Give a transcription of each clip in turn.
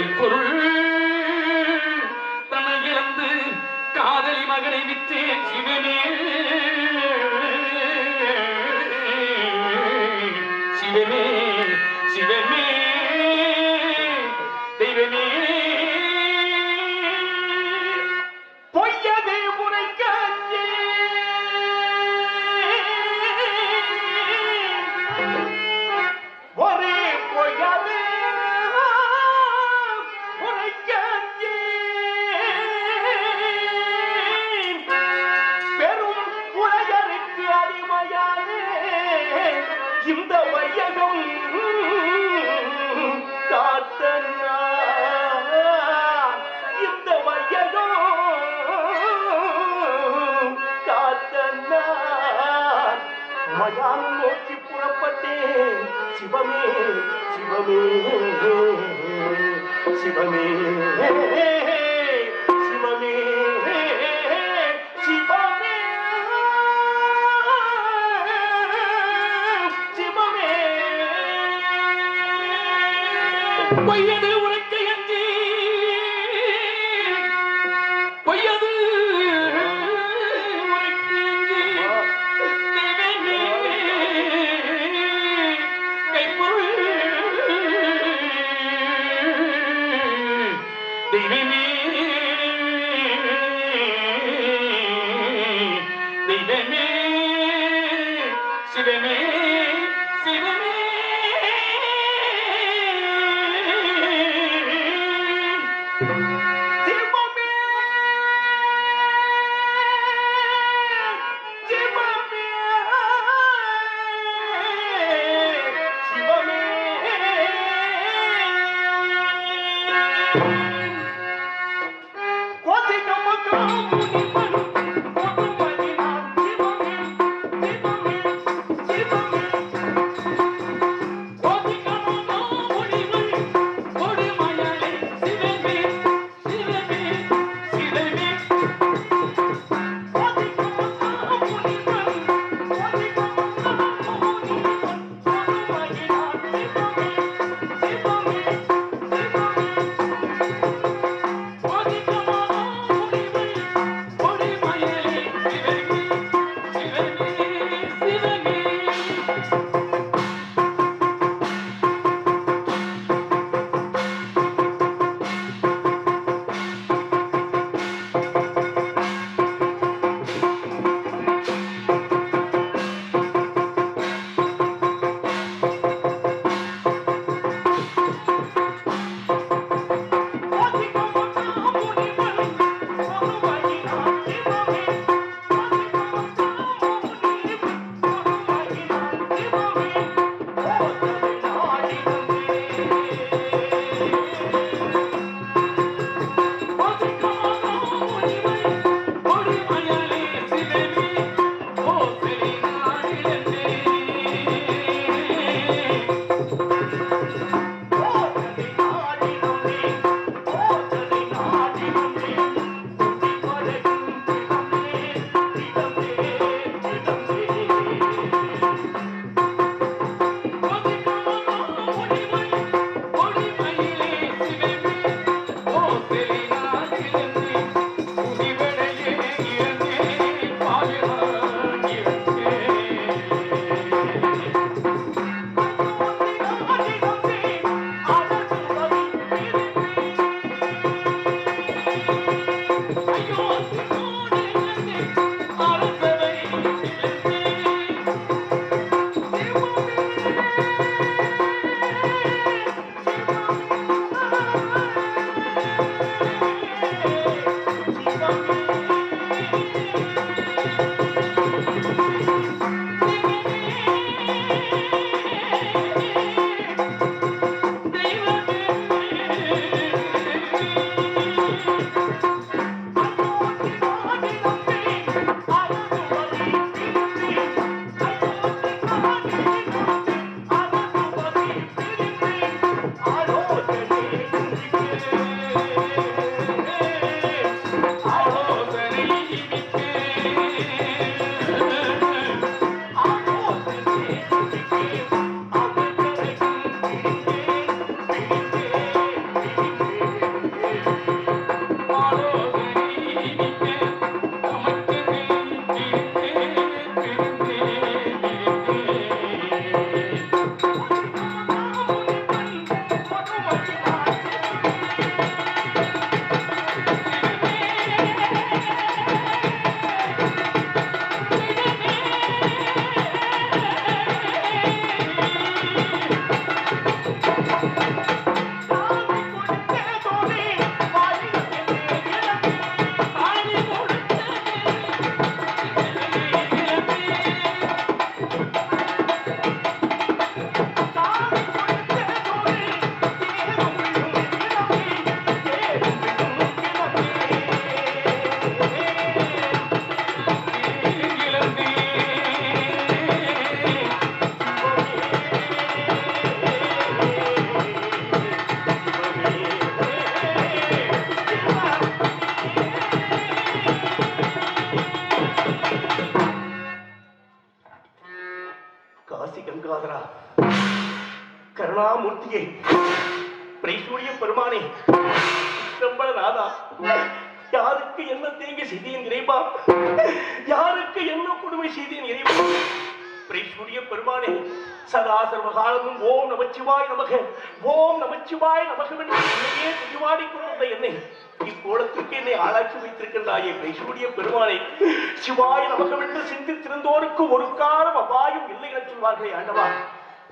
கைப்பொருள் தன்னை இழந்து காதலி மகனை விற்றேன் சிவனே சிவமே சிவமே தெய்வமே பொய்யதே உரைக்காஞ்சே ஒரே பொய்யதே உரைக்காஞ்சே பெரும் உலகருக்கு அடிமையானே இந்த வையகம் காத்தன்னா இந்த வையகம் காத்தன்னா மயானம் நோக்கி புறப்பட்டேன் சிவமே சிவமே சிவமே சிவமே சிவமே சிவமே பொய்யது உரைக்க எஞ்சி பொய்யது உரைக்க எஞ்சி தெய்வமே கைப்பொருள் தெய்வமே தெய்வமே சிவமே சிவமே சிவமே சிவமே சிவமே கோசிகமகம் முனிவன் கோதுமதினான் சிவமே சிவமே சிவமே கோசிகமகம் முனிவன் கொடுமயலே சிவமே மூர்த்தியே, பிரைசூரிய பெருமானே, நாதா, யாருக்கு என்ன தீங்கு செய்தேன் இறைவா, யாருக்கு என்ன கொடுமை செய்தேன் இறைவா. பிரைசூரிய பெருமானே, சதா சர்வகாலமும் ஓம் நமச்சிவாய் நமக, ஓம் நமச்சிவாய் நமகவென்று என்னையே துதிவாடிக் கொண்டிருந்த என்னை இக்கோலத்திற்கு என்னை ஆளாக்கி வைத்திருக்கின்றாயே பிரைசூரிய பெருமானே, சிவாய நமகவென்று சிந்தித்திருந்தோருக்கு ஒரு காலம் அபாயம் இல்லை என சொல்வார்களே ஆண்டவா.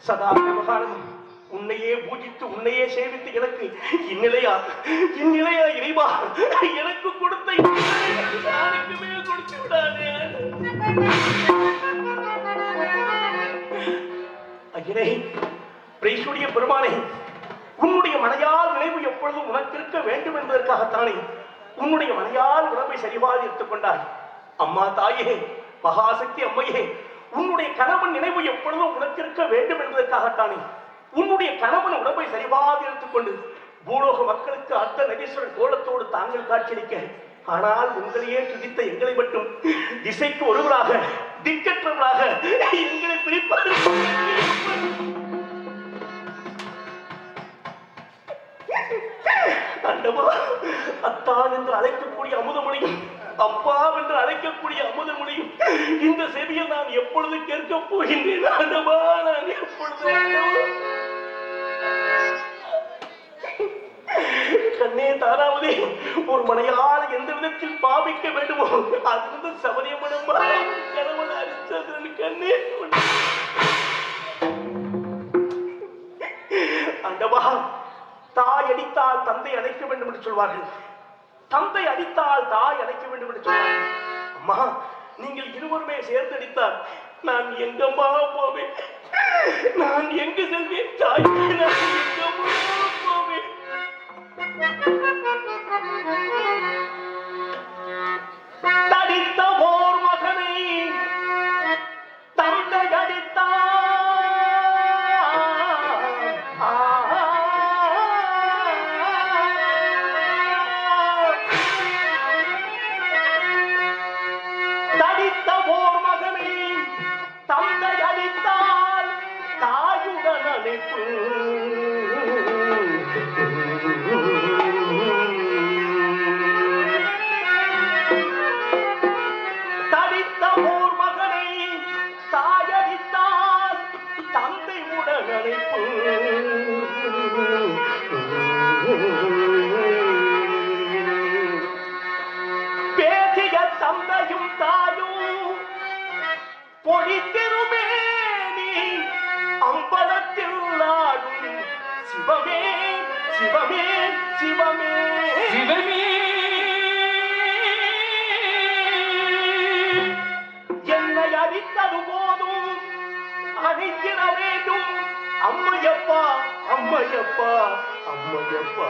சதா சர்வகாலமும் உன்னையே பூஜித்து உன்னையே சேவித்து எனக்கு இந்நிலையா இறைவா, எனக்கு கொடுத்த யாருக்கு மேல் கொடுத்து விடாதே. ஐயனே, பிரைசூரிய பெருமானே, உன்னுடைய மனையால் நினைவு எப்பொழுதும் உனக்கு இருக்க வேண்டும் என்பதற்காகத்தானே உன்னுடைய மனையால் உடம்பை சரிவாக எடுத்துக் கொண்டாய். அம்மா தாயே, மகாசக்தி அம்மையே, உன்னுடைய கணவன் நினைவு எப்பொழுதும் உனக்கு இருக்க வேண்டும் என்பதற்காகத்தானே உன்னுடைய கணவன் உடம்பை சரிவாக எடுத்துக்கொண்டு பூலோக மக்களுக்கு அர்த்த நகேஸ்வரன் கோலத்தோடு தாங்கள் காட்சியளிக்க, ஆனால் உங்களையே துதித்த எங்களை மட்டும் திசைக்கு ஒருவராக திக்கற்றவராக எங்களை பிரிப்பார். அத்தான் என்று அழைக்கக்கூடிய அமுதமொழியும் அப்பா என்று அழைக்கக்கூடிய அமுதமொழியும் இந்த செவியை நான் எப்பொழுது கேட்க போகின்றேன் ஆண்டவா, நான் எப்பொழுது கண்ணே தாராவதே, ஒரு மனையால் எந்த விதத்தில் பாவிக்க வேண்டுமோ அதிலிருந்து சபரியமனமா கணவன் அரிச்சதன் கண்ணே. ஆண்டவா, தாய் அடித்தால் தந்தை அழைக்க வேண்டும் என்று சொல்வார்கள், தந்தை அடித்தால் தாய் அழைக்க வேண்டும் என்று சொல்வார்கள். அம்மா, நீங்கள் இருவருமே சேர்ந்து அடித்தால் நான் எங்கம்மா போவேன், நான் எங்கு செல்வேன் தாய், நான் எங்கம்மா போவேன். தடித்த ஓர் மகனை தந்தை அடித்தார், தடித்த ஓர் மகனை தந்தை அடித்தால் தாயுடன் அழைப்பு. தடித்த ஓர் மகனை தாயடித்தால் தந்தை உடன் அழைப்பு. பேசிய தந்தையும் தாயும் பொழித்திருமேனி அம்பலத்தில் ஆடும் சிவமே சிவமே சிவமே சிவமே. என்னை அடித்தது போதும் அடிக்கிற வேண்டும் அம்மையப்பா அம்மையப்பா அம்மையப்பா.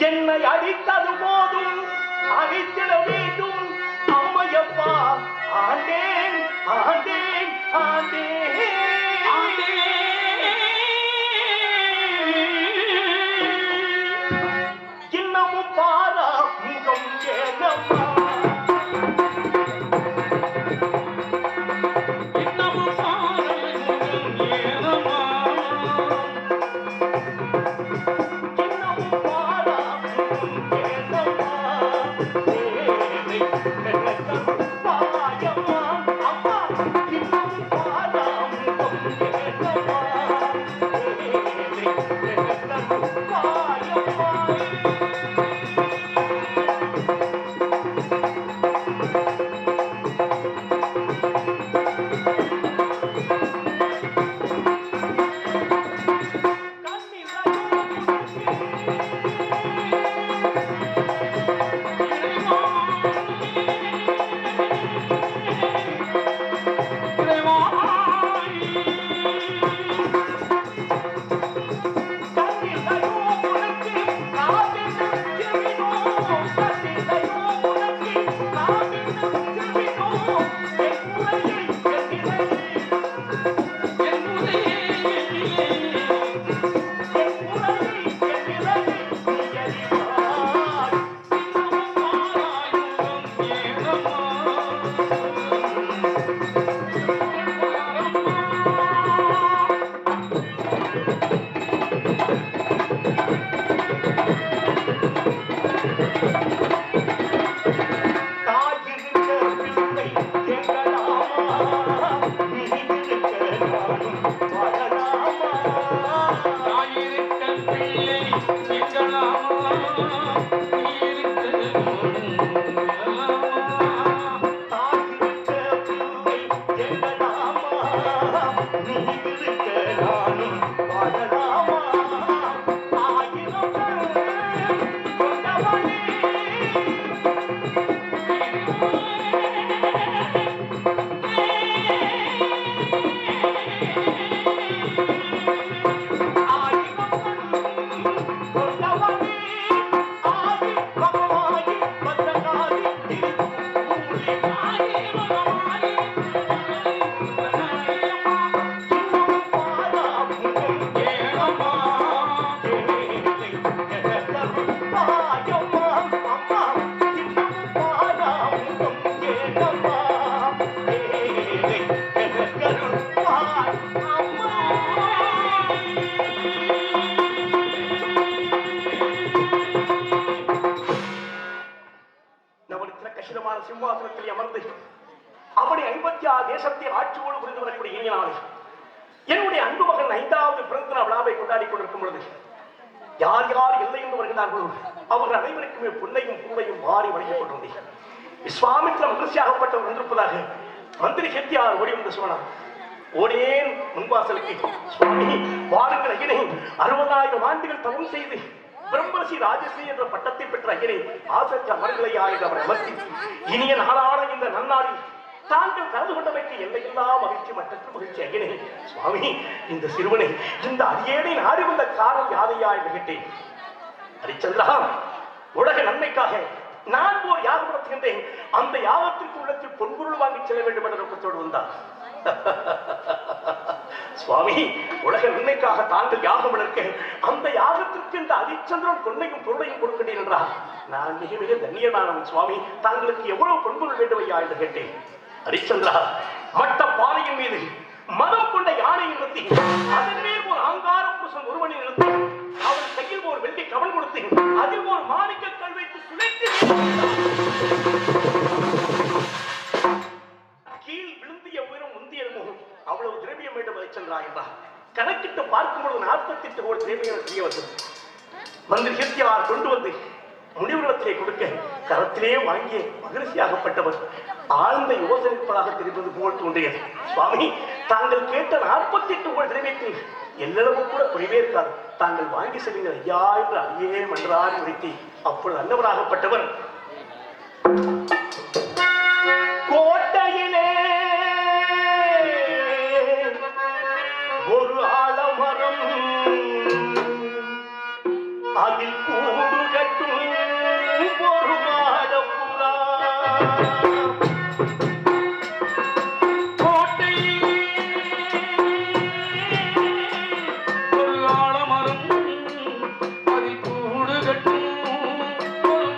என்னை அடித்தது போதும் அடித்திட வேண்டும் அம்மையப்பா. ஆண்டேன் ஆண்டேன் ஆண்டேன் இன்னமும் பாரா முகம் ஏனம்மா, இன்னமும் பாரா முகம் ஏனம்மா, இன்னமும் பாரா முகம் ஏனம்மா. பாயம்மா அம்மா, இன்னமும் பாரா இங்கிருக்க நானும் வாழலாமா ஆயிரம் கொண்டவனே சிம்மாசனத்தில் அமர்ந்து அப்படி 56 தேசத்தை ஆட்சியோடு புரிந்து வரக்கூடிய இனியனாலே என்னுடைய அன்பு மகன் 5வது பிறந்த நாள் விழாவை கொண்டாடி கொண்டிருக்கும் பொழுது யார் யார் இல்லை என்று வருகிறார்களோ அவர்கள் அனைவருக்குமே பொன்னையும் பூவையும் மாறி வழங்கிக் கொண்டிருந்தேன். விஸ்வாமித்திர மகிழ்ச்சியாகப்பட்டவர் வந்திருப்பதாக மந்திரி செட்டியார் ஓடி வந்து சொன்னார். ஓடேன் முன்வாசலுக்கு, சுவாமி வாருங்கள் ஐயனே, 60,000 ஆண்டுகள் தவம் செய்து பிரம்மர்ஷி ராஜஸ்ரீ என்ற பட்டத்தை பெற்ற ஐயனை ஆசற்ற அமர்களையா என்று அவர் அமர்த்தி இனிய நாளான இந்த நன்னாளில் தாங்கள் கலந்து கொண்டமைக்கு எல்லையில்லா மகிழ்ச்சி மற்ற மகிழ்ச்சி ஐயனே. சுவாமி, இந்த சிறுவனை இந்த அடியேனை நாடி வந்த காரணம் யாதையா என்று கேட்டேன். ஹரிச்சந்திரா, உலக நன்மைக்காக நான் ஓர் யாகம் நடத்துகின்றேன், அந்த யாகத்திற்கு உள்ளத்தில் பொன்பொருள் வாங்கி செல்ல வேண்டும் என்ற நோக்கத்தோடு வந்தார். சுவாமி, உலக நன்மைக்காக தாங்கள் யாகம் நடக்க அந்த யாகத்திற்கு இந்த ஹரிச்சந்திரன் பொன்னையும் பொருளையும் கொடுக்கின்றேன் என்றார். நான் மிக மிக தன்னியனானவன் சுவாமி, தாங்களுக்கு எவ்வளவு பொன்பொருள் வேண்டும் ஐயா என்று கேட்டேன். ஹரிச்சந்திரா, மட்ட பாறையின் மீது மதம் கொண்ட யானை நிறுத்தி அதன் மேல் ஒரு ஆங்கார புருஷன் ஒருவனை நிறுத்தி அவன் கையில் ஒரு வெள்ளி கவல் கொடுத்து அதில் ஒரு மாணிக்க கல் வைத்து சுழற்றி கீழ் விழுந்திய உயரம் முந்தியதுமோ அவ்வளவு திரவியம் வேண்டும் ஹரிச்சந்திரா என்றார். கணக்கிட்டு பார்க்கும்போது 48 கோடி திரவியம் தெரிய வந்தது. மந்திரி செட்டியார் கொண்டு வந்து முனிவரிடத்திலே கொடுக்க கரத்திலே வாங்கிய மகிழ்ச்சியாகப்பட்டவர் ஆழ்ந்த யோசனைப்பதாக தெரிவது போல் தோன்றியது. சுவாமி, தாங்கள் கேட்ட 48 கோடி திரவியத்தில் எல்லளவு கூட குறைவே இருக்காது, தாங்கள் வாங்கி செல்லுங்கள் ஐயா என்று அடியே மன்றாடி உரைத்தி அப்பொழுது அன்னவராகப்பட்டவர் கோட்டையிலே ஒரு ஆலமரம் அதில் கூடு கட்டும் ஒரு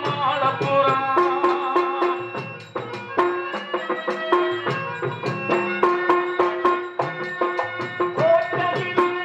மாடப்புறா கோட்டையில்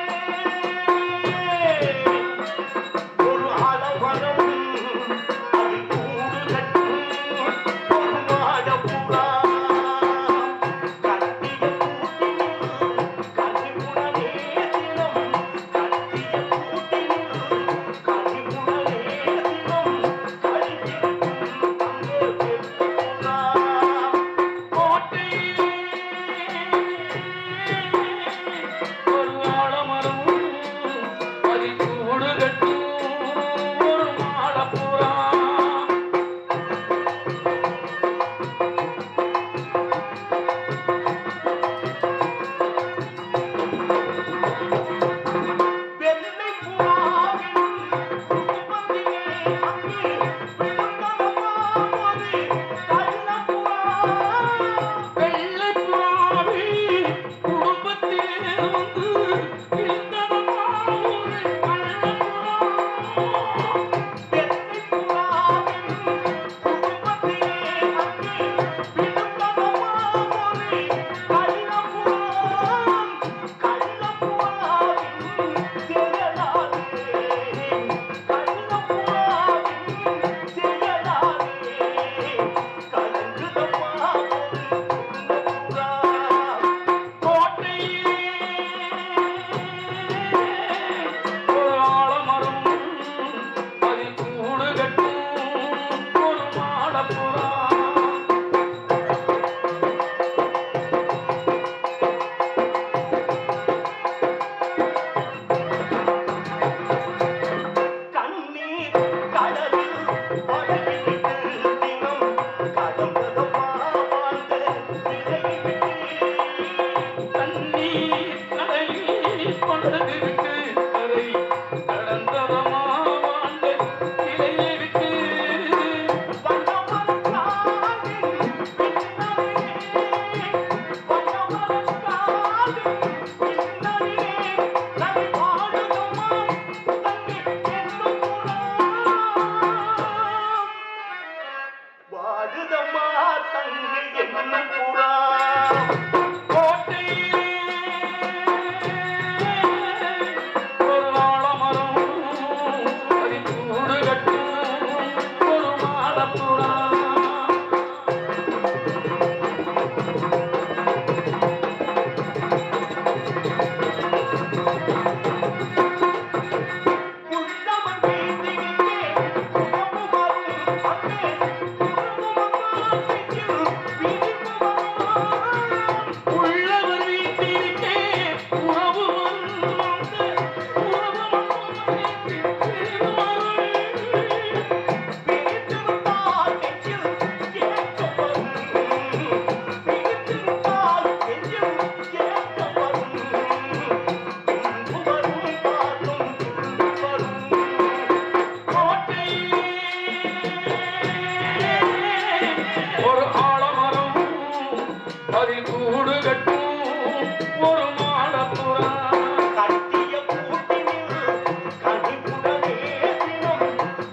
கொண்டது விட்டு கரை கடந்தவமா வாழ்ந்த இலையை விட்டு வாடுதம்மா தங்கை என்னும் புறா கோட்டையிலே ஒரு ஆலமரம் அதில் கூடு கட்டும் ஒரு மாடப்புறா உள்ளவர் வீட்டிற்கே உறவு வந்து ஒரு ஆலமரம் அதில் கூடு கட்டும் ஒரு மாடப்புறா கட்டிய கூட்டினில் கனிவுடனே தினம்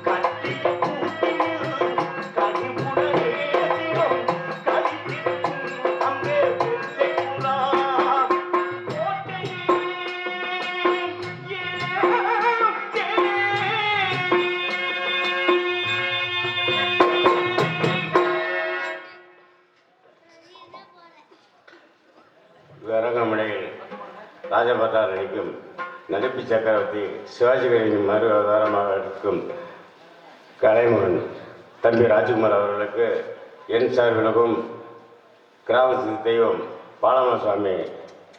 கட்டிய கூட்டினில் கனிவுடனே தினம் கலித்திருக்கும் அங்கே வெள்ளைக்குலா கோட்டையே அரங்கமனையில் ராஜபட்டார் நடிக்கும் நடிப்பு சக்கரவர்த்தி சிவாஜிகளின் மறு அவதாரமாக இருக்கும் கலைமகன் தம்பி ராஜ்குமார் அவர்களுக்கு என் சார்பிலும் கிராமத்து தெய்வம் பாலமசுவாமி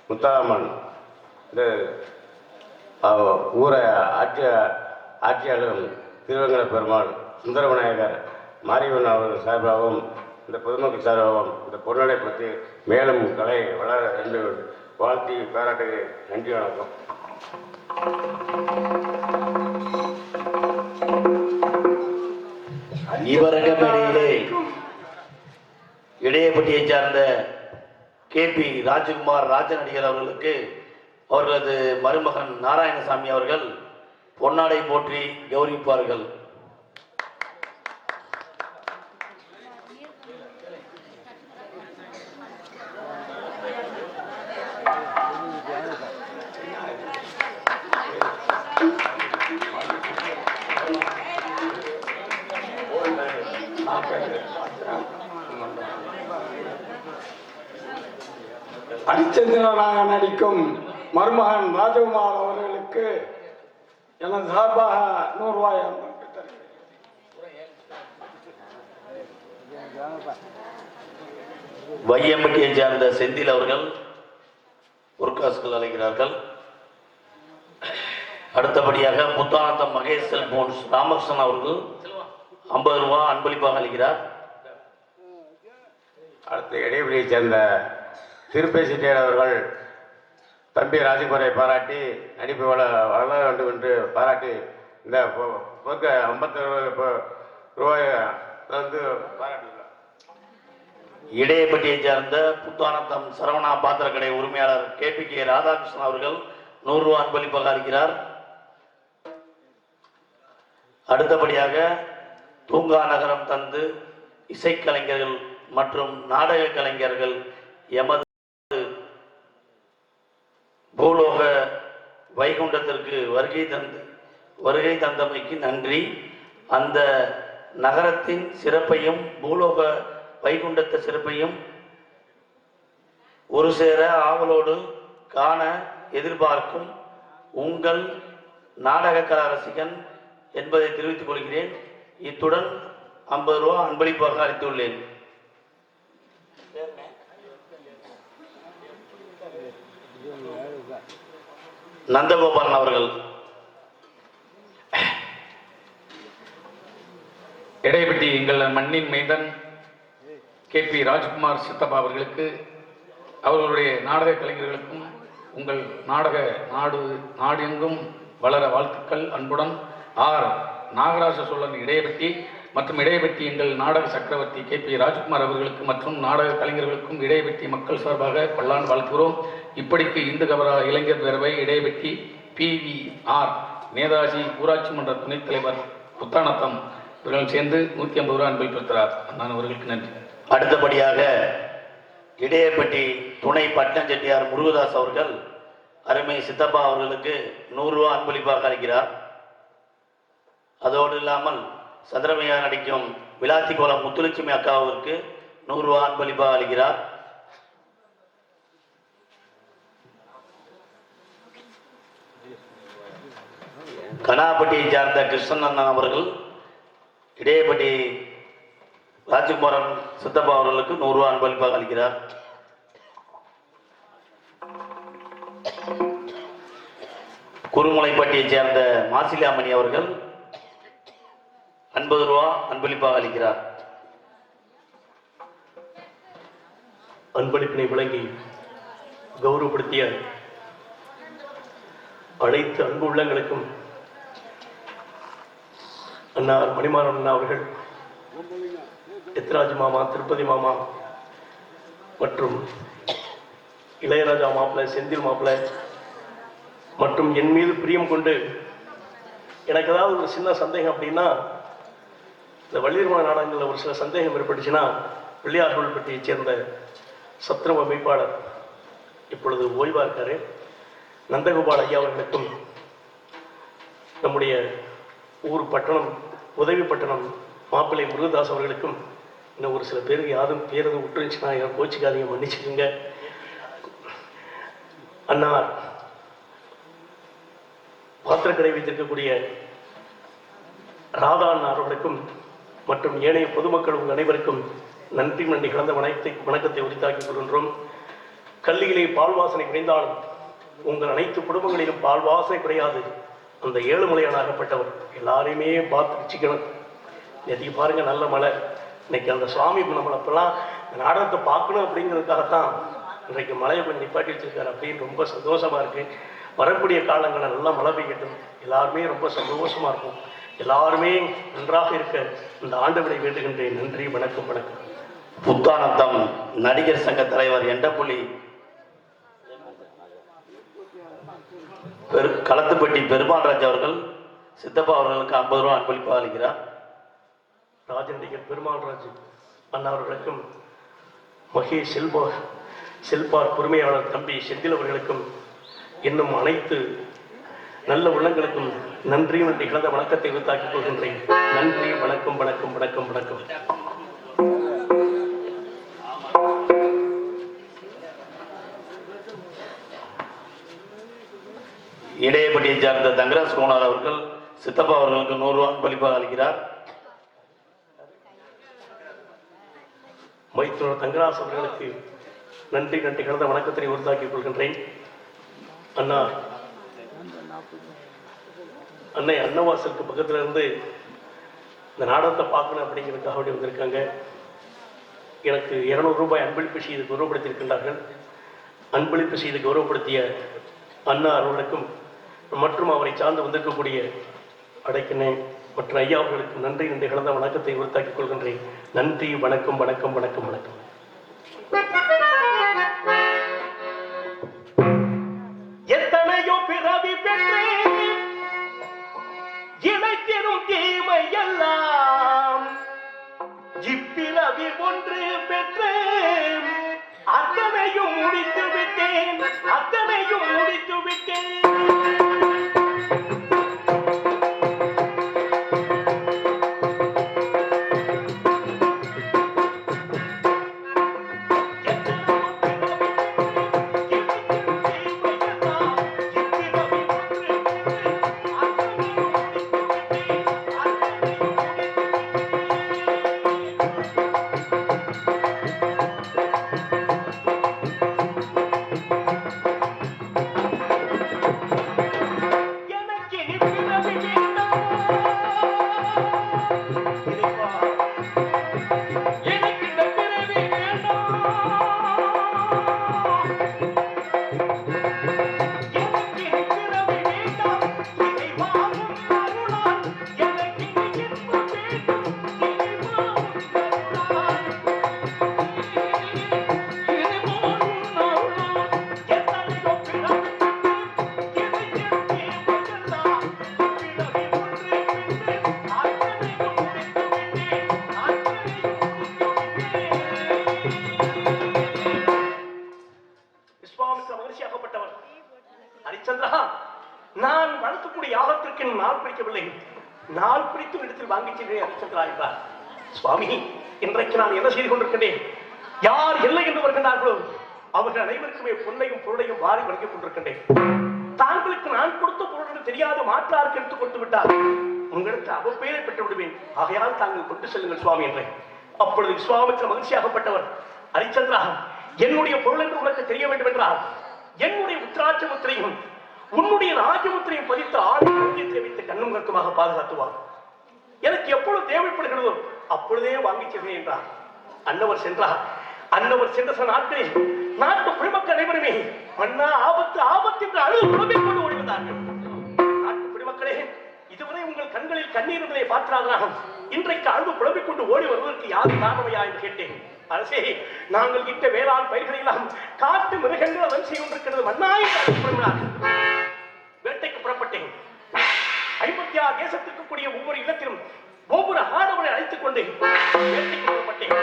முத்தாரம்மன் இந்த ஊரை ஆட்சியாளரும் திருவங்கட பெருமாள் சுந்தரவிநாயகர் மாரியம்மன் அவர்கள் சார்பாகவும் இந்த பொதுமக்கள் சார்பாகவும் இந்த பொருளை பற்றி மேலும் கலை வளர என்று வாழ்த்தி பாராட்டுகிறேன். நன்றி, வணக்கம். இவரங்க மேடையிலே இடையப்பட்டியை சார்ந்த KP ராஜகுமார் ராஜநடிகர் அவர்களுக்கு அவர்களது மருமகன் நாராயணசாமி அவர்கள் பொன்னாடை போற்றி கௌரவிப்பார்கள். ஹரிச்சந்திரனாக நடிக்கும் மருமகன் ராஜகுமார் அவர்களுக்கு எனது சார்பாக 100 ரூபாய் வையம்பட்டியை சார்ந்த செந்தில் அவர்கள் பொற்காசுகள் அழைக்கிறார்கள். அடுத்தபடியாக முத்தானந்தம் மகேஷ் செல்போன்ஸ் ராமகிருஷ்ணன் அவர்கள் 50 ரூபாய் அன்பளிப்பாக அளிக்கிறார். அடுத்து இடைவெளியை சேர்ந்த திருப்பை செட்டியார் அவர்கள் தம்பி ராஜகுமாரை பாராட்டி நடிப்பு வளர வேண்டும் என்று பாராட்டி இந்த பொருட்க 50 ரூபாய் வந்து பாராட்டியுள்ளார். இடையப்பட்டியை சார்ந்த புத்தானந்தம் சரவணா பாத்திரக்கடை உரிமையாளர் KPK ராதாகிருஷ்ணன் அவர்கள் 100 ரூபாய் அன்பளிப்பாக அளிக்கிறார். அடுத்தபடியாக தூங்கா நகரம் தந்து இசைக்கலைஞர்கள் மற்றும் நாடக கலைஞர்கள் எமது பூலோக வைகுண்டத்திற்கு வருகை தந்தமைக்கு நன்றி. அந்த நகரத்தின் சிறப்பையும் பூலோக வைகுண்டத்த சிறப்பையும் ஒரு சேர ஆவலோடு காண எதிர்பார்க்கும் உங்கள் நாடக கலா ரசிகன் என்பதை தெரிவித்துக் கொள்கிறேன். இத்துடன் 50 ரூபாய் அன்பளிப்பாக அளித்துள்ளேன். நந்தகோபாலன் அவர்கள். இடைப்பட்டி எங்கள் மண்ணின் மைந்தன் KP ராஜ்குமார் சித்தப்பா அவர்களுக்கு அவர்களுடைய நாடக கலைஞர்களுக்கும் உங்கள் நாடு எங்கும் வளர வாழ்த்துக்கள். அன்புடன் ஆர். நாகராஜ சோழன் இடையபெட்டி மற்றும் இடையபெட்டி எங்கள் நாடக சக்கரவர்த்தி KP ராஜ்குமார் அவர்களுக்கு மற்றும் நாடக கலைஞர்களுக்கும் இடையபெட்டி மக்கள் சார்பாக பல்லாண்டு வாழ்த்துகிறோம். இப்படிக்கு இந்து கவரா இளைஞர் பேரவை இடையபெட்டி PVR நேதாஜி ஊராட்சி மன்ற துணைத் தலைவர் புத்தானத்தம் இவர்கள் சேர்ந்து 150 ரூபாய் அன்பளிப்பு பெற்றார். நான் அவர்களுக்கு நன்றி. அடுத்தபடியாக இடையப்பட்டி துணை பட்டம் செட்டியார் முருகதாஸ் அவர்கள் அருமை சித்தப்பா அவர்களுக்கு 100 ரூபாய் அன்பளிப்பாக அளிக்கிறார். அதோடு இல்லாமல் சந்திரமையா நடிக்கும் விளாத்திக்கோளம் முத்துலட்சுமி அக்காவிற்கு 100 ரூபாய் அன்பளிப்பாக அளிக்கிறார். கனாப்பட்டியை சார்ந்த கிருஷ்ணன் அவர்கள் இடையப்பட்டி ராஜகுமாரன் சித்தப்பா அவர்களுக்கு 100 ரூபாய் அன்பளிப்பாக அளிக்கிறார். குருமலைப்பட்டியை சேர்ந்த மாசிலாமணி அவர்கள் 50 ரூபாய் அன்பளிப்பாக அளிக்கிறார். அன்பளிப்பினை வழங்கி கௌரவப்படுத்திய அனைத்து அன்பு உள்ளங்களுக்கும் அன்னார் மணிமாறன் அண்ணா அவர்கள், எத்ராஜ் மாமா, திருப்பதி மாமா மற்றும் இளையராஜா மாப்பிள்ளை, செந்தில் மாப்பிள்ளை மற்றும் என் மீது பிரியம் கொண்டு எனக்கு ஏதாவது ஒரு சின்ன சந்தேகம் அப்படின்னா, இந்த வள்ளியர்மன நாடகங்களில் ஒரு சில சந்தேகம் ஏற்பட்டுச்சுன்னா பிள்ளையார்கோவில்பட்டியைச் சேர்ந்த சத்திரம் அமைப்பாளர் இப்பொழுது ஓய்வாக இருக்காரு நந்தகோபால் ஐயா அவர்களுக்கும், நம்முடைய ஊர் பட்டணம் உதவி பட்டணம் மாப்பிள்ளை முருகதாஸ் அவர்களுக்கும், இன்னும் ஒரு சில பேருக்கு யாரும் பேரது விட்டுருந்துச்சுன்னா யாரும் கோச்சிக்காதீங்க, மன்னிச்சுக்கோங்க. அண்ணா பாத்திரக்கடை வைத்திருக்கக்கூடிய ராதா அண்ணா அவர்களுக்கும் மற்றும் ஏனைய பொதுமக்கள் உங்கள் அனைவருக்கும் நன்றி கலந்த வணக்கத்தை உரித்தாக்கிக் கொள்கின்றோம். கல்லியிலே பால் வாசனை குறைந்தாலும் உங்கள் அனைத்து குடும்பங்களிலும் பால் வாசனை குறையாது. அந்த ஏழுமலையானாகப்பட்டவர் எல்லாரையுமே பார்த்து வச்சுக்கணும். நேற்றுக்கு பாருங்க, நல்ல மழை. இன்னைக்கு அந்த சுவாமி நம்மளை அப்பெல்லாம் நாடகத்தை பார்க்கணும் அப்படிங்கிறதுக்காகத்தான் இன்றைக்கு மழையை கொஞ்சம் நிப்பாட்டி வச்சிருக்காரு. அப்படின்னு ரொம்ப சந்தோஷமா இருக்கு. வரக்கூடிய காலங்களில் நல்லா மழை பெய்யட்டும். எல்லாருமே ரொம்ப சந்தோஷமா இருக்கும். எல்லாருமே நன்றாக இருக்க இந்த ஆண்டவனை வேண்டுகின்றேன். நன்றி, வணக்கம். வணக்கம். புத்தானத்தம் நடிகர் சங்க தலைவர் எண்டப்புலி களத்துப்பட்டி பெருமாள்ராஜ் அவர்கள் சித்தப்பா அவர்களுக்கு 50 ரூபாய் அன்பளிப்பாக அளிக்கிறார். ராஜநடிகர் பெருமாள்ராஜ் அண்ணா அவர்களுக்கும் மகேஷ் செல்பார் பொறுமையாளர் தம்பி செந்தில் அவர்களுக்கும் இன்னும் அனைத்து நல்ல உள்ளங்களுக்கும் நன்றி கலந்த வணக்கத்தை உரித்தாக்கிக் கொள்கின்றேன். நன்றி, வணக்கம். வணக்கம். வணக்கம். வணக்கம். இடையப்பட்டியை சார்ந்த தங்கராஜ் குமார் அவர்கள் சித்தப்பா அவர்களுக்கு 100 ரூபாய் அன்பளிப்பாக அளிக்கிறார். மைத்துனர் தங்கராஜ் அவர்களுக்கு நன்றி கலந்த வணக்கத்தை உரித்தாக்கிக் கொள்கின்றேன். அன்னை அன்னவாசலுக்கு பக்கத்துல இருந்து இந்த நாடகத்தை பார்க்கணும் அப்படிங்கிறதுக்காக அப்படி வந்திருக்காங்க. எனக்கு 200 ரூபாய் அன்பளிப்பு செய்து கௌரவப்படுத்தியிருக்கின்றார்கள். அன்பளிப்பு செய்து கௌரவப்படுத்திய அண்ணா அவர்களுக்கும் மற்றும் அவரை சார்ந்து வந்திருக்கக்கூடிய அடைக்கினே மற்ற ஐயா அவர்களுக்கு நன்றி கலந்த வணக்கத்தை உரித்தாக்கிக் கொள்கின்றேன். நன்றி, வணக்கம். வணக்கம். வணக்கம். வணக்கம். எத்தனையோ பிறவி பெற்றேன், இணைத்திரும் தீமை எல்லாம் இப்பிறவி ஒன்று பெற்றேன். அத்தனையும் முடித்து விட்டேன், அத்தனையும் முடித்து விட்டேன். ஹரிச்சந்திரா, நான் வளர்க்கக்கூடிய யாகத்திற்கு நாள் பிடிக்கவில்லை, நாள் பிடிக்கும் இடத்தில் வாங்கி சென்றேன் ஹரிச்சந்திரா என்றார். சுவாமி, இன்றைக்கு நான் என்ன செய்து கொண்டிருக்கின்றேன்? யார் இல்லை என்று வருகின்றார்களோ அவர்கள் அனைவருக்குமே பொன்னையும் பொருளையும் வாரி வழங்கிக் கொண்டிருக்கின்றேன். தாங்களுக்கு நான் கொடுத்த பொருள் தெரியாத மாற்றாருக்கு எடுத்துக் கொடுத்து விட்டார், உங்களுக்கு அவப்பெயரை பெற்று விடுவேன், ஆகையால் தாங்கள் கொண்டு செல்லுங்கள் சுவாமி என்றேன். அப்பொழுது விஸ்வாமித்திர மகிழ்ச்சியாகப்பட்டவர், ஹரிச்சந்திரா, என்னுடைய பொருள் என்று உனக்கு தெரிய வேண்டும் என்றால் என்னுடைய உத்திராட்ச முத்திரையும் உன்னுடைய ராஜமுத்திரையும் பதித்து ஆணையத்தை வைத்து கண்ணும் கருத்துமாக பாதுகாத்துவார். எனக்கு எப்பொழுது தேவைப்படுகிறதோ அப்பொழுதே வாங்கி செல்வேன் என்றார். அன்னவர் சென்றார். அன்னவர் சென்ற சில நாட்களில் நாட்டு குடிமக்கள் அனைவருமே மன்னா ஆபத்து ஆபத்து என்று அழுது புலம்பிக் கொண்டு ஓடி வந்தார்கள். நாட்டு குடிமக்களே, இதுவரை உங்கள் கண்களில் கண்ணீர் இருந்ததை பார்க்கிறார்கள், இன்றைக்கு அழுது புலம்பிக் கொண்டு ஓடி வருவதற்கு யார் காரணமையா என்று கேட்டேன். அரசே, நாங்கள் இட்ட வேளாண் பயிர்களை எல்லாம் காட்டு மிருகங்கள் அதன் செய்து கொண்டிருக்கிறது மன்னா என்று வேட்டைக்கு புறப்பட்டேன். 56 தேசத்திற்கு கூடிய ஒவ்வொரு இல்லத்திலும் ஒவ்வொரு ஆடவரை அழைத்துக் கொண்டு வேட்டைக்கு புறப்பட்டேன்.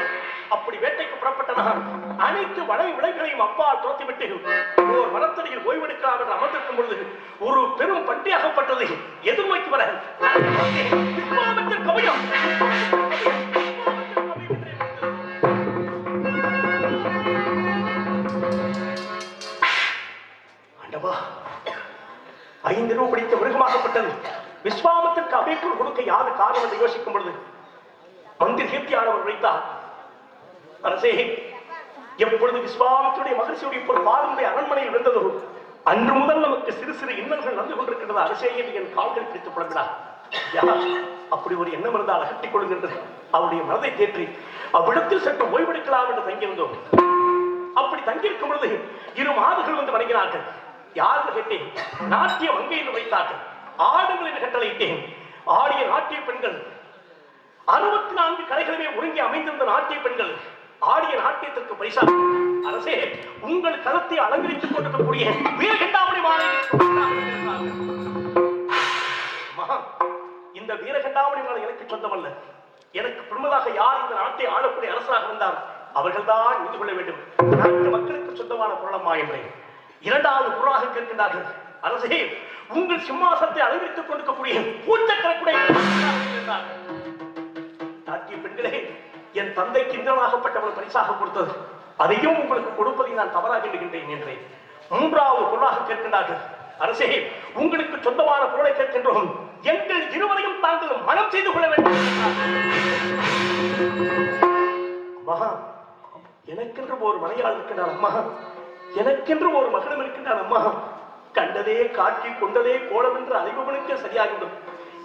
அப்படி வேட்டைக்கு புறப்பட்ட நான் அனைத்து வளை விளைகளையும் அப்பால் துரத்திவிட்டு ஓர் வனத்தடியில் ஓய்வெடுக்கலாம் என்று அமர்ந்திருக்கும் பொழுது ஒரு பெரும் பண்டியாகப்பட்டது எதிர்நோக்கி வர கவியம் ஆண்டவா, 5 ரூபா பிடித்த மிருகமாகப்பட்டது. விஸ்வாமத்திற்கு அபேக்குள் கொடுக்க யாது காரணம் என்று யோசிக்கும் பொழுது மந்திர கீர்த்தியானவர் வைத்தார். அரசே, எப்பொழுது விஸ்வாமத்துடைய மகிழ்ச்சியுடைய ஒரு பாதமுடைய அரண்மனையில் இருந்ததோ அன்று முதல் நமக்கு சிறு சிறு இன்னல்கள் நடந்து கொண்டிருக்கிறது. அரசே என்று என் கால்கள் பிடித்து புலம்பினார். அப்படி ஒரு எண்ணம் இருந்தால் அகற்றிக் கொள்கின்றது. அவருடைய மனதை தேற்றி அவ்விடத்தில் சற்று ஓய்வெடுக்கலாம் என்று தங்கியிருந்தோம். அப்படி தங்கியிருக்கும் பொழுது 2 மாதர்கள் வந்து வணங்கினார்கள். யாரு கேட்டேன்? நாட்டிய வங்கை என்று வைத்தார்கள். ஆடுங்கள் என்று கட்டளையிட்டேன். ஆடிய நாட்டிய பெண்கள் 64 கலைகளுமே ஒருங்கி அமைந்திருந்த நாட்டிய பெண்கள் ஆடிய நாட்டியத்திற்கு பரிசா அரசே, உங்கள் களத்தை அலங்கரித்துக் கொண்டிருக்கக்கூடிய வீரகண்டாமணி மாலை. இந்த வீரகண்டாமணி மாலை எனக்கு சொந்தமல்ல. எனக்கு பெருமதாக யார் இந்த நாட்டை ஆளக்கூடிய அரசராக இருந்தார் அவர்கள்தான் நின்று கொள்ள வேண்டும். நாட்டு மக்களுக்கு சொந்தமான பொருளம்மா என்றேன். 2வது பொருளாக கேட்கின்றார்கள். அரசே, உங்கள் சிம்மாசனத்தை அலங்கரித்துக் கொண்டிருக்கக்கூடிய பூச்சக்கரக்குடைய நாட்டிய பெண்களே, என் தந்தைக்கு இந்திரனாகப்பட்டவள் பரிசாக கொடுத்தது, அதையும் உங்களுக்கு கொடுப்பதை நான் தவறாக எண்ணுகின்றேன் என்றேன். 3வது பொருளாக கேட்கின்றார்கள். அரசே, உங்களுக்கு சொந்தமான பொருளை கேட்கின்றோம், எங்கள் இருவரையும் தாங்கள் மனம் செய்து கொள்ள வேண்டும். மகா, எனக்கென்று ஒரு மனையாள் இருக்கின்றார் அம்மா, எனக்கென்று ஒரு மகனும் இருக்கின்றான் அம்மா. கண்டதே காட்சி கொண்டதே கோலம் என்று அழைப்பவனுக்கு சரியாகிவிடும்.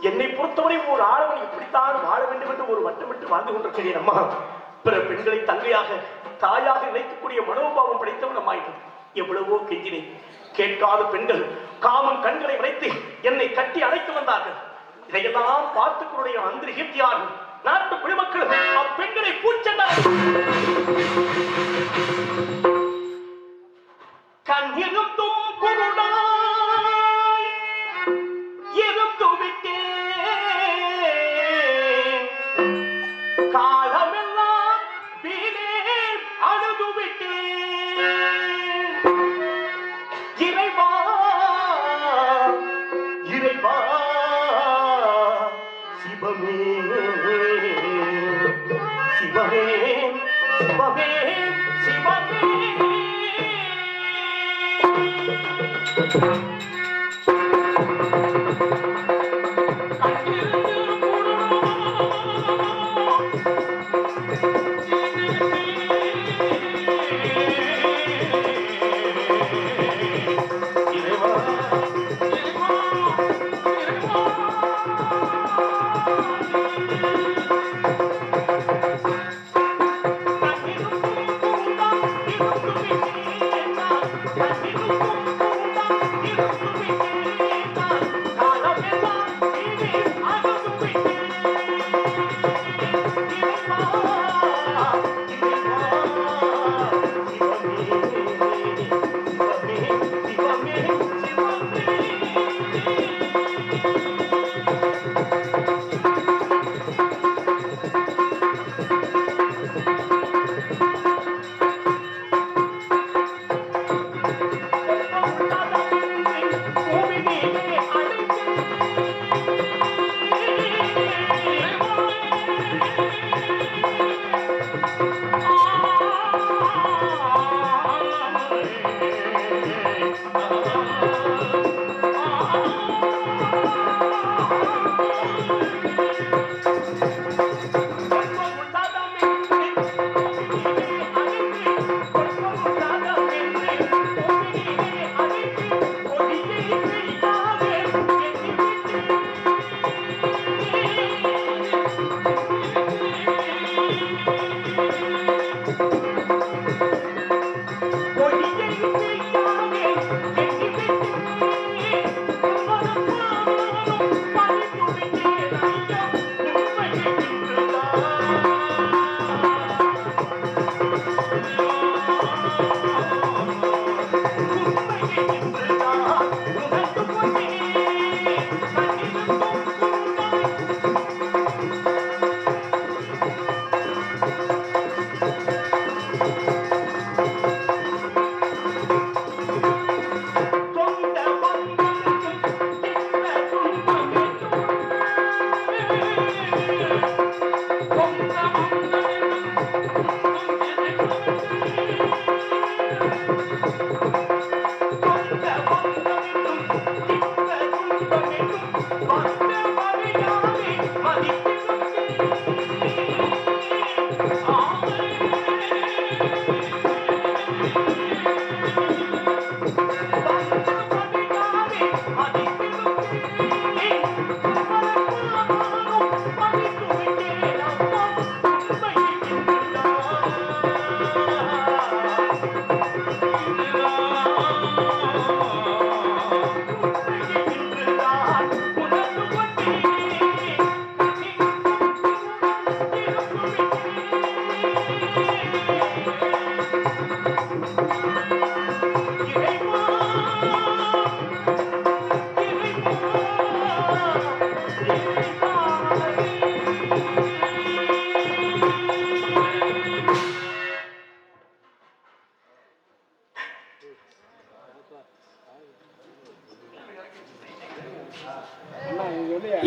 என்னை பொறுத்தவரை ஒரு ஆடவன் இப்படித்தான் வாழ வேண்டும் என்று ஒரு வட்டமிட்டு வாழ்ந்து கொண்டிருக்கிறேன் அம்மா. பிற பெண்களை தங்கையாக தாயாக நினைக்கக்கூடிய மனோபாவம் படைத்தவன் அம்மாயிற்று. எவ்வளவோ கெஞ்சினேன், கேட்காத பெண்கள் காமம் கண்களை வைத்து என்னை கட்டி அழைத்து வந்தார்கள். இதையெல்லாம் பார்த்துக்களுடைய அந்திரி கீர்த்தியார்கள் நாட்டு குடிமக்கள் அப்பெண்களை பூச்சென்றார்கள். கண்ணிருந்தும் குருடாய் இருந்து விட்டேன், காலமெல்லாம் வீணே அழுது விட்டேன். இறைவா இறைவா சிவமே சிவமே சிவமே சிவமே.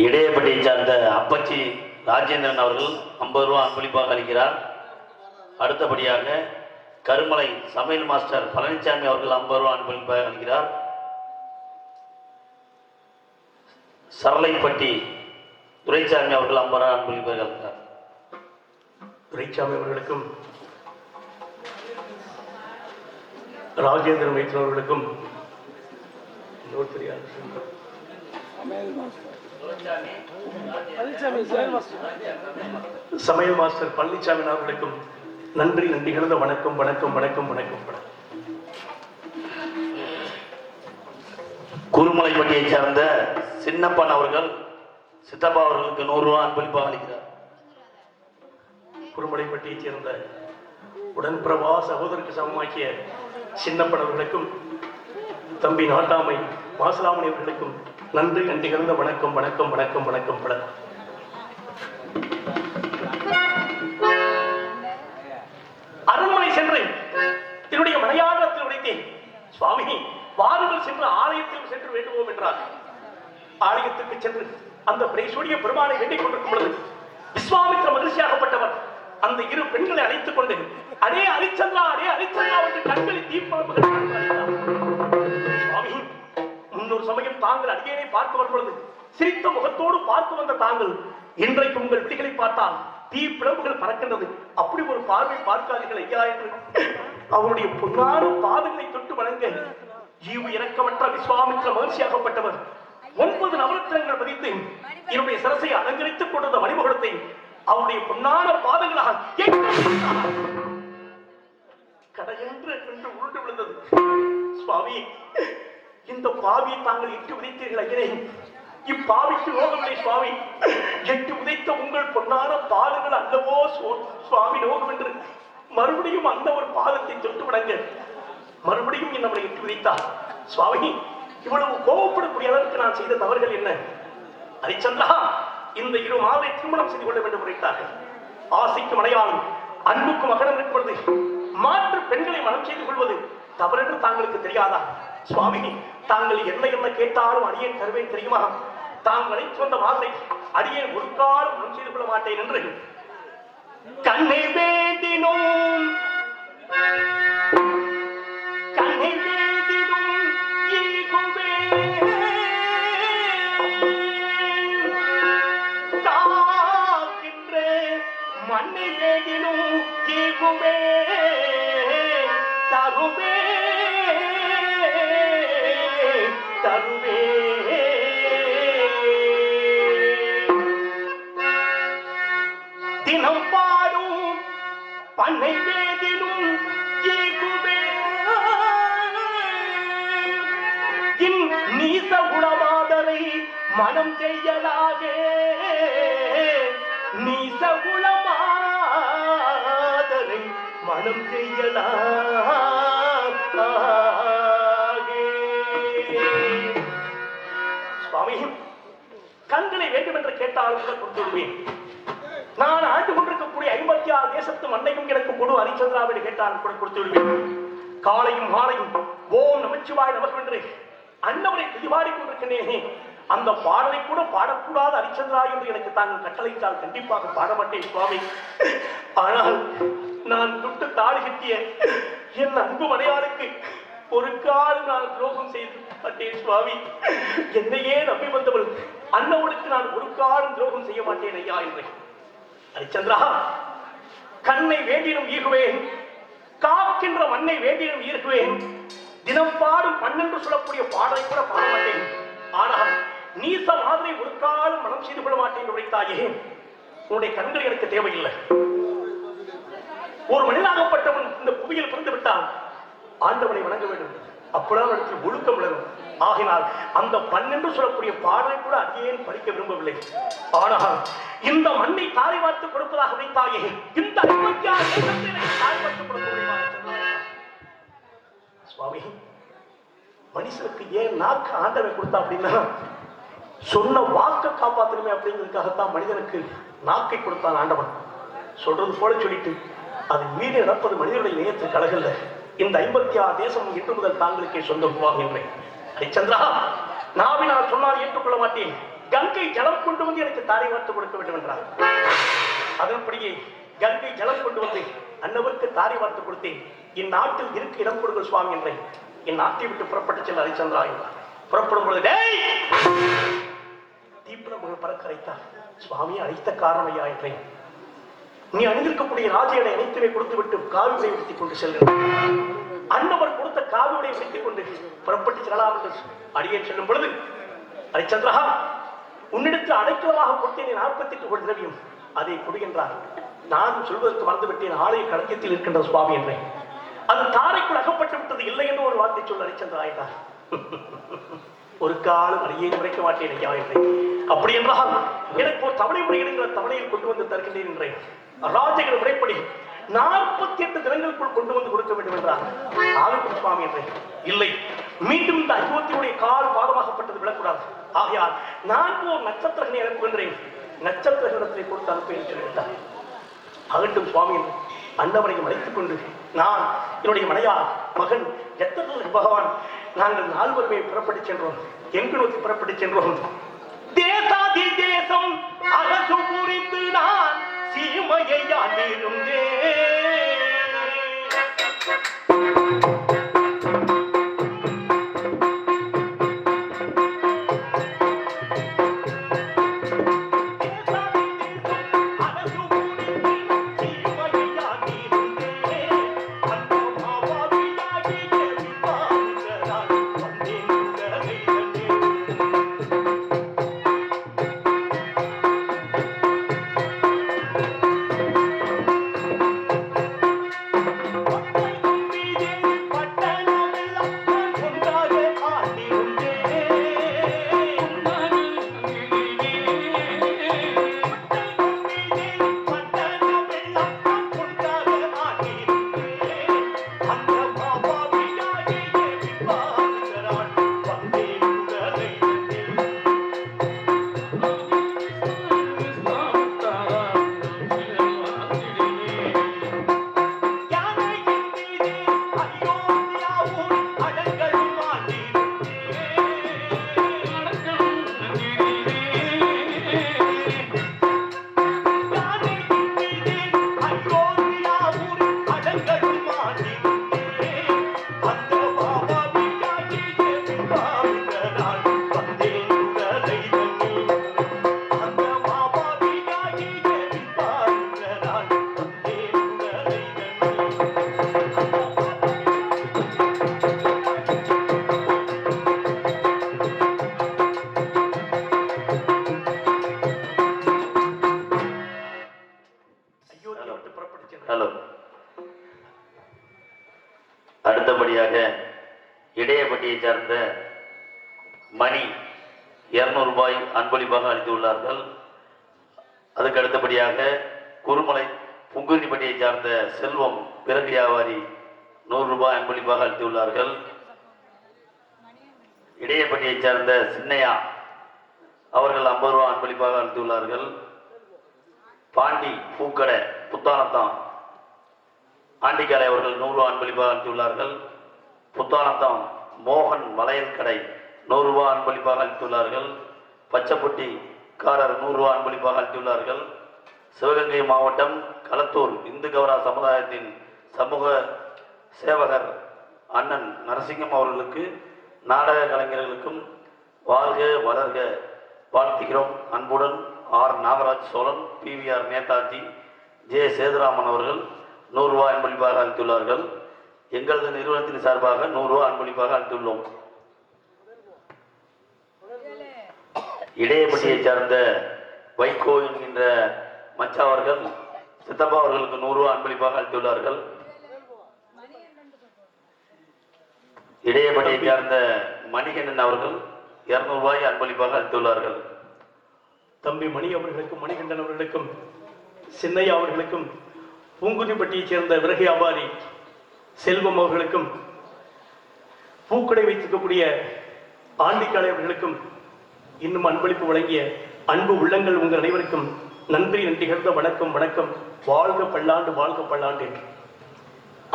இடையப்பட்டியை சார்ந்த அப்பச்சி ராஜேந்திரன் அவர்கள் 50 ரூபாய் அன்பளிப்பாக அளிக்கிறார். அடுத்தபடியாக கருமலை சமையல் மாஸ்டர் பழனிசாமி அவர்கள் 50 ரூபாய் அன்பளிப்பாக அளிக்கிறார். சரளைப்பட்டி துரைசாமி அவர்கள் 50 ரூபாய் அன்பளிப்பாக அளிக்கிறார். துரைசாமி அவர்களுக்கும் ராஜேந்திரன் மைத்ரன் அவர்களுக்கும் சமையல் மாஸ்டர் பழனிசாமி அவர்களுக்கும் நன்றி நன்றி கலந்த வணக்கம் வணக்கம் வணக்கம் வணக்கம் வணக்கம். குருமலைப்பட்டியை சார்ந்த சின்னப்பன் அவர்கள் சித்தப்பா அவர்களுக்கு 100 ரூபாய் அன்பளிப்பாக அளிக்கிறார். குருமலைப்பட்டியைச் சேர்ந்த உடன்பிரபா சகோதரருக்கு சமமாக்கிய சின்னப்பன் அவர்களுக்கும் தம்பி நாட்டாமை மாசலாமணி அவர்களுக்கும் நன்றி நன்றி கலந்த வணக்கம் வணக்கம் வணக்கம் வணக்கம் பட. அரண்மனை சென்று என்னுடைய மனையாளத்தில் உடைத்தேன். சுவாமி வாருங்கள் சென்று ஆலயத்தில் சென்று வேண்டுவோம் என்றார். ஆலயத்திற்கு சென்று அந்த பிரேசூடிய பெருமானை வேண்டிக் கொண்டிருக்கும் பொழுது விஸ்வாமித்திர மகிழ்ச்சியாகப்பட்டவர் அந்த இரு பெண்களை அழைத்துக் கொண்டு அடே அரிச்சந்திரா என்று கண்களை தீர்ப்பளப்புகள் சுவாமி, முன்னொரு சமயம் தாங்கள் அடியேனை பார்க்க வரும் பொழுது சிரித்த முகத்தோடு பார்க்க வந்த தாங்கள் இன்றைக்கு உங்கள் விழிகளை பார்த்தால் தீ பிளவுகள் பறக்கின்றது. அப்படி ஒரு பார்வை பார்க்காதீர்கள் ஐயா என்று அவருடைய பொன்னான பாதங்களை தொட்டு வணங்க ஈவு இறக்கமற்ற விஸ்வாமித்திர மகிழ்ச்சியாகப்பட்டவர் 9 நவரத்தினங்கள் பதித்து என்னுடைய சிரசை அலங்கரித்துக் கொண்டிருந்த மணிமுகத்தை அவருடைய பொன்னான பாதங்களால் கடையென்று என்று உருண்டு விழுந்தது. சுவாமி, இந்த பாவியை தாங்கள் எட்டு உதைத்தீர்கள் ஐயனே. இப்பாவிக்கு நோகமில்லை சுவாமி. எட்டு உதைத்த உங்கள் பொன்னான பாதங்கள் அல்லவோ சுவாமி நோகம் என்று மறுபடியும் அந்த ஒரு பாதத்தை தொட்டு விடங்க மறுபடியும் நம்மளை எட்டு உதைத்தார். சுவாமி, இவ்வளவு கோபப்படக்கூடிய அளவுக்கு நான் செய்த தவறுகள் என்ன? ஹரிச்சந்திரா, இந்த இரு மாவை திருமணம் செய்து கொள்ள வேண்டும் உரைத்தார்கள். ஆசைக்கு மனையாளும் அன்புக்கு மகனம் இருப்பது மாற்று பெண்களை மனம் செய்து கொள்வது தவறென்று தாங்களுக்கு தெரியாதா? சுவாமி, தாங்கள் என்ன கேட்டாலும் அடியேன் தருவேன் தெரியுமா? தாங்களை சொந்த மாதிரி அடியேன் ஒரு காலம் மனம் செய்து கொள்ள மாட்டேன் என்று கண்ணை வேண்டினோம் மண்ணை வேகினும் ஈகுமே தருவே தருவே தினம் பாடும் பண்ணை வேகினும் ஈகுமே நீச குணமாதரை மனம் செய்யலாகே நீச குணமாதரை மனம் செய்யலாகே. சுவாமி, கண்களை வேண்டும் என்று கேட்டாலும் கொடுத்து விடுவேன். நான் ஆண்டு கொண்டிருக்கக்கூடிய 56 தேசத்து மண்ணையும் எனக்கு கொடு ஹரிச்சந்திராவை கேட்டாலும் கூட கொடுத்து விடுவேன். காலையும் மாலையும் ஓம் நமச்சிவாய் நமக்கு என்று அன்னவரை துதிபாடி கொண்டிருக்கிறேனே, அந்த பாடலை கூட பாடக்கூடாத ஹரிச்சந்திரா என்று எனக்கு தாங்கள் கட்டளையிட்டால் கண்டிப்பாக பாட மாட்டேன் சுவாமி. ஆனால் நான் தொட்டு தாடி கட்டிய என் அன்பு மனையாளுக்கு ஒரு காலம் நான் துரோகம் செய்து மாட்டேன் சுவாமி. என்னையே நம்பி வந்தவள் அன்னவளுக்கு நான் ஒரு காலம் துரோகம் செய்ய மாட்டேன் ஐயா என்றேன். ஹரிச்சந்திரா, கண்ணை வேண்டினும் ஈகுவேன், காக்கின்ற மண்ணை வேண்டினும் ஈர்க்குவேன், தினம் பாடும் பன்னெண்டு சொல்லக்கூடிய பாடலை கூட பாட மாட்டேன். ஆனால் நீச மாதிரி ஒரு காலம் மனம் செய்து கொள்ள மாட்டேன் உரைத்தாயே. உன்னுடைய கண்கள் எனக்கு தேவையில்லை. ஒரு மனிதனாகப்பட்டவன் இந்த புவியில் பிறந்து விட்டான், ஆண்டவனை வணங்க வேண்டும். அப்பதான் இடத்தில் ஒழுக்கம் விளரும். ஆகினால் அந்த 12 சொல்லக்கூடிய பாடலை கூட அடியேன் படிக்க விரும்பவில்லை. ஆனால் இந்த மண்ணை தாரை வார்த்து கொடுப்பதாக வைத்தாயே, இந்த 56 தாரை வார்த்து கொடுக்க முடியுமா? சுவாமி, மனுஷனுக்கு ஏன் நாக்கு ஆண்டவன் கொடுத்தா அப்படின்னா சொன்ன வாக்க காப்பாற்றணுமே அப்படிங்கிறதுக்காகத்தான் மனிதனுக்கு நாக்கை கொடுத்தான் ஆண்டவன். சொல்றது போல சொல்லிட்டு அது மீறி நடப்பது மனிதனுடைய நேயத்திற்கு அழகல்ல. இந்த 56 தேசம் இன்று முதல் தாங்களுக்கே சொந்தம் உருவாகின்றேன். ஹரிச்சந்திரா, நாவினால் சொன்னால் ஏற்றுக்கொள்ள மாட்டேன். கங்கை ஜலம் கொண்டு வந்து எனக்கு தாரை வார்த்து கொடுக்க வேண்டும் என்றார். அதன்படியே கங்கை ஜலம் கொண்டு வந்து அன்னவருக்கு தாரை வார்த்து கொடுத்தேன். இந்நாட்டில் இருக்க இடம் கொடுங்கள் சுவாமி என்றேன். என் நாட்டை விட்டு புறப்பட்டு செல்ல ஹரிச்சந்திரா என்றார். புறப்படும் பொழுது தீப்பிரமுகள் பறக்க அழைத்தார். சுவாமி அழைத்த காரணம் ஐயா என்றேன். நீ அணிந்திருக்கக்கூடிய ராஜையடை அனைத்துமே கொடுத்து விட்டு காவியை உடுத்திக் கொண்டு செல்கிறேன். அன்னவர் கொடுத்த காவியை உடுத்திக் கொண்டு புறப்பட்டு செல்லலாம் என்று அடியேன் செல்லும் பொழுது, ஹரிச்சந்திரா, உன்னிடத்தில் அடைக்கலமாக கொடுத்தேன் 48 கோடி திரவியம், அதை கொடுக்கின்றார். நான் சொல்வதற்கு மறந்துவிட்டேன், ஆலய களஞ்சியத்தில் இருக்கின்ற சுவாமி என்றேன். அது தாரைக்குள் அகப்பட்டு விட்டது இல்லை என்று ஒரு வார்த்தை சொல்ல ஹரிச்சந்திரா என்றார். ஒரு காலம் அடியை உரைக்க மாட்டேன் ஐயா என்றேன். அப்படி என்றால் எனக்கு ஒரு தவணை முறையிடுங்கிற தவணையில் கொண்டு வந்து தருகின்றேன் என்றேன். ராஜைகள் முறைப்படி 48 தினங்களுக்குள் கொண்டு வந்து கொடுக்க வேண்டும் என்றார். ஆகட்டும் சுவாமி என்றேன். இல்லை, மீண்டும் இந்த அயோத்தியுடைய கால் பாதமாகப்பட்டது விடக்கூடாது. ஆகையால் நான் ஒரு நட்சத்திரங்களை அனுப்புகின்றேன், நட்சத்திர இடத்தை கொடுத்து அனுப்பேன் சொல்லிவிட்டார். ஆகட்டும் சுவாமி என்று அண்டவனையும் அழைத்துக் கொண்டு நான் என்னுடைய மனையார் மகன் எத்தனை பகவான் நாங்கள் 4 பேருமே புறப்பட்டு சென்றோம். எங்கு நோக்கி புறப்பட்டு சென்றோம்? தேசாதி தேசம் அரசு புரிந்து நான் சீமையை இருந்தேன். ஹலோ. அடுத்தபடியாக இடையப்பட்டியை சார்ந்த மணி 200 ரூபாய் அன்பளிப்பாக அளித்துள்ளார்கள். அதுக்கு அடுத்தபடியாக குருமலை புங்குரிப்பட்டியை சார்ந்த செல்வம் பிறகு வியாபாரி 100 ரூபாய் அன்பளிப்பாக அளித்துள்ளார்கள். இடையப்பட்டியை சார்ந்த சின்னையா அவர்கள் 50 ரூபாய் அன்பளிப்பாக அளித்துள்ளார்கள். பாண்டி பூக்கடை புத்தானத்தம் ஆண்டிக்காலை அவர்கள் 100 ரூபாய் அன்பளிப்பாக அளித்துள்ளார்கள். புத்தானத்தம் மோகன் வளையல் கடை 100 ரூபாய் அன்பளிப்பாக அளித்துள்ளார்கள். பச்சைப்பட்டி காரர் 100 ரூபாய் அன்பளிப்பாக அளித்துள்ளார்கள். சிவகங்கை மாவட்டம் களத்தூர் இந்து கௌரா சமுதாயத்தின் சமூக சேவகர் அண்ணன் நரசிங்கம் அவர்களுக்கு நாடக கலைஞர்களுக்கும் வாழ்க வளர்க வாழ்த்துகிறோம். அன்புடன் R Nagaraj Chozhan, PVR Netaji, J Sethuraman அவர்கள் 100 ரூபாய் அன்பளிப்பாக அளித்துள்ளார்கள். எங்களது நிறுவனத்தின் சார்பாக 100 ரூபாய் அன்பளிப்பாக அளித்துள்ளோம். இடையப்பட்டியை சார்ந்த வைகோ என்கின்ற மச்சா அவர்கள் சித்தப்பா அவர்களுக்கு 100 ரூபாய் அன்பளிப்பாக அளித்துள்ளார்கள். இடையப்பட்டியை சார்ந்த மணிகண்டன் அவர்கள் 200 ரூபாய் அன்பளிப்பாக அளித்துள்ளார்கள். தம்பி மணி அவர்களுக்கும் மணிகண்டன் அவர்களுக்கும் சின்னையா அவர்களுக்கும் பூங்குடிப்பட்டியைச் சேர்ந்த விறகு வியாபாரி செல்வம் அவர்களுக்கும் பூக்கடை வைத்திருக்கக்கூடிய ஆண்டிக்காலை அவர்களுக்கும் இன்னும் அன்பளிப்பு வழங்கிய அன்பு உள்ளங்கள் உங்கள் அனைவருக்கும் நன்றி நன்றிகழ்ந்த வணக்கம் வணக்கம். வாழ்க பல்லாண்டு வாழ்க பல்லாண்டு என்று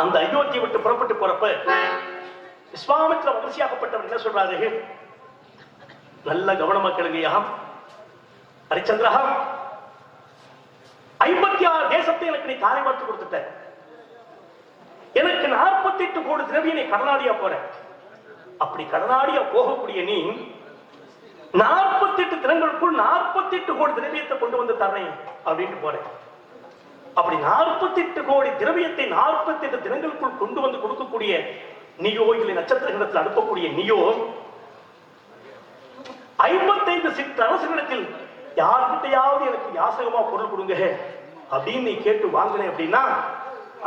அந்த அயோத்தியை விட்டு புறப்பட்டு போறப்ப விஸ்வாமித்திர மகிழ்ச்சியாகப்பட்டவர் என்ன சொல்றாரு? நல்ல கவனமா கேளுங்கய்யா. ஹரிச்சந்திரா, 56 தேசத்தை எனக்கு நீ தாரை பார்த்து கொடுத்துட்ட. எனக்கு 48 கோடி திரவிய நீ கடனாடியா போற. அப்படி கடனாடியா போகக்கூடிய நீ 48 தினங்களுக்குள் 48 கோடி திரவியத்தை கொண்டு வந்து தரேன் அப்படின்னு போறேன். அப்படி 48 கோடி திரவியத்தை 48 தினங்களுக்குள் கொண்டு வந்து கொடுக்கக்கூடிய நீயோ, இல்லை நட்சத்திர கிரகத்தில் அனுப்பக்கூடிய நீயோ, 55 சிற்றரசனிடத்தில் யார்கிட்டையாவது எனக்கு யாசகமா பொருள் கொடுங்க அப்படின்னு நீ கேட்டு வாங்கினேன் அப்படின்னா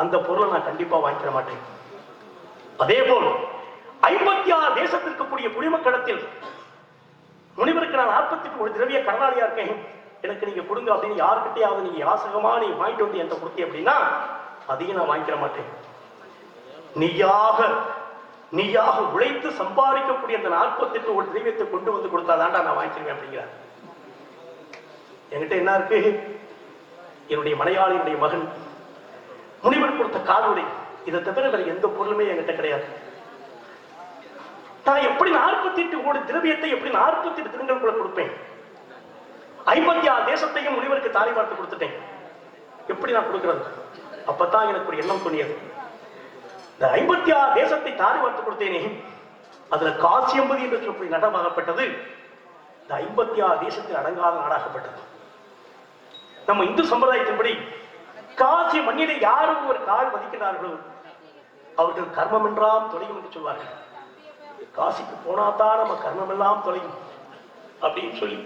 அந்த பொருளை நான் கண்டிப்பா வாங்கிக்க மாட்டேன். அதே போல் 56 தேசத்திற்கு கூடிய குடிமக்களத்தில் முனிவருக்கு நான் 48 கோடி திரவிய கடனாளியா இருக்கேன், எனக்கு நீங்க கொடுங்க அப்படின்னு யாருக்கிட்டையாவது நீங்க யாசகமா நீ வாங்கிட்டு வந்து என்கிட்ட கொடுத்தீங்க அப்படின்னா அதையும் நான் வாங்கிக்க மாட்டேன். நீயாக உழைத்து சம்பாதிக்கக்கூடிய அந்த 48 கோடி திரவியத்தை கொண்டு வந்து கொடுத்தாதான்டா நான் வாங்கிக்கிறேன் அப்படிங்கிறார். என்கிட்ட என்ன இருக்கு? என்னுடைய மலையாளியுடைய மகன் முனிவர் கொடுத்த காலுடை, இதை தவிர வேற எந்த பொருளுமே என்கிட்ட கிடையாது. நான் எப்படி 48 கோடி திரவியத்தை எப்படி 48 தினங்களுக்குள்ள கொடுப்பேன்? 56 தேசத்தையும் முனிவருக்கு தாரை பார்த்து கொடுத்துட்டேன், எப்படி நான் கொடுக்கிறது? அப்பதான் எனக்கு ஒரு எண்ணம் தோணியது. இந்த 56 தேசத்தை தாரை பார்த்து கொடுத்தேனே, அதுல காசியம்பதி என்று சொல்லக்கூடிய நடமாகப்பட்டது இந்த 56 தேசத்தில் அடங்காத நாடாகப்பட்டது. நம்ம இந்து சம்பிரதாயத்தின்படி காசி மண்ணிலே யாரும் ஒரு கால் மதிக்கிறார்களோ அவர்கள் கர்மம் என்றாம் தொலையும் என்று சொல்வார்கள். காசிக்கு போனாதான் நம்ம கர்மம் எல்லாம் தொலையும் அப்படின்னு சொல்லி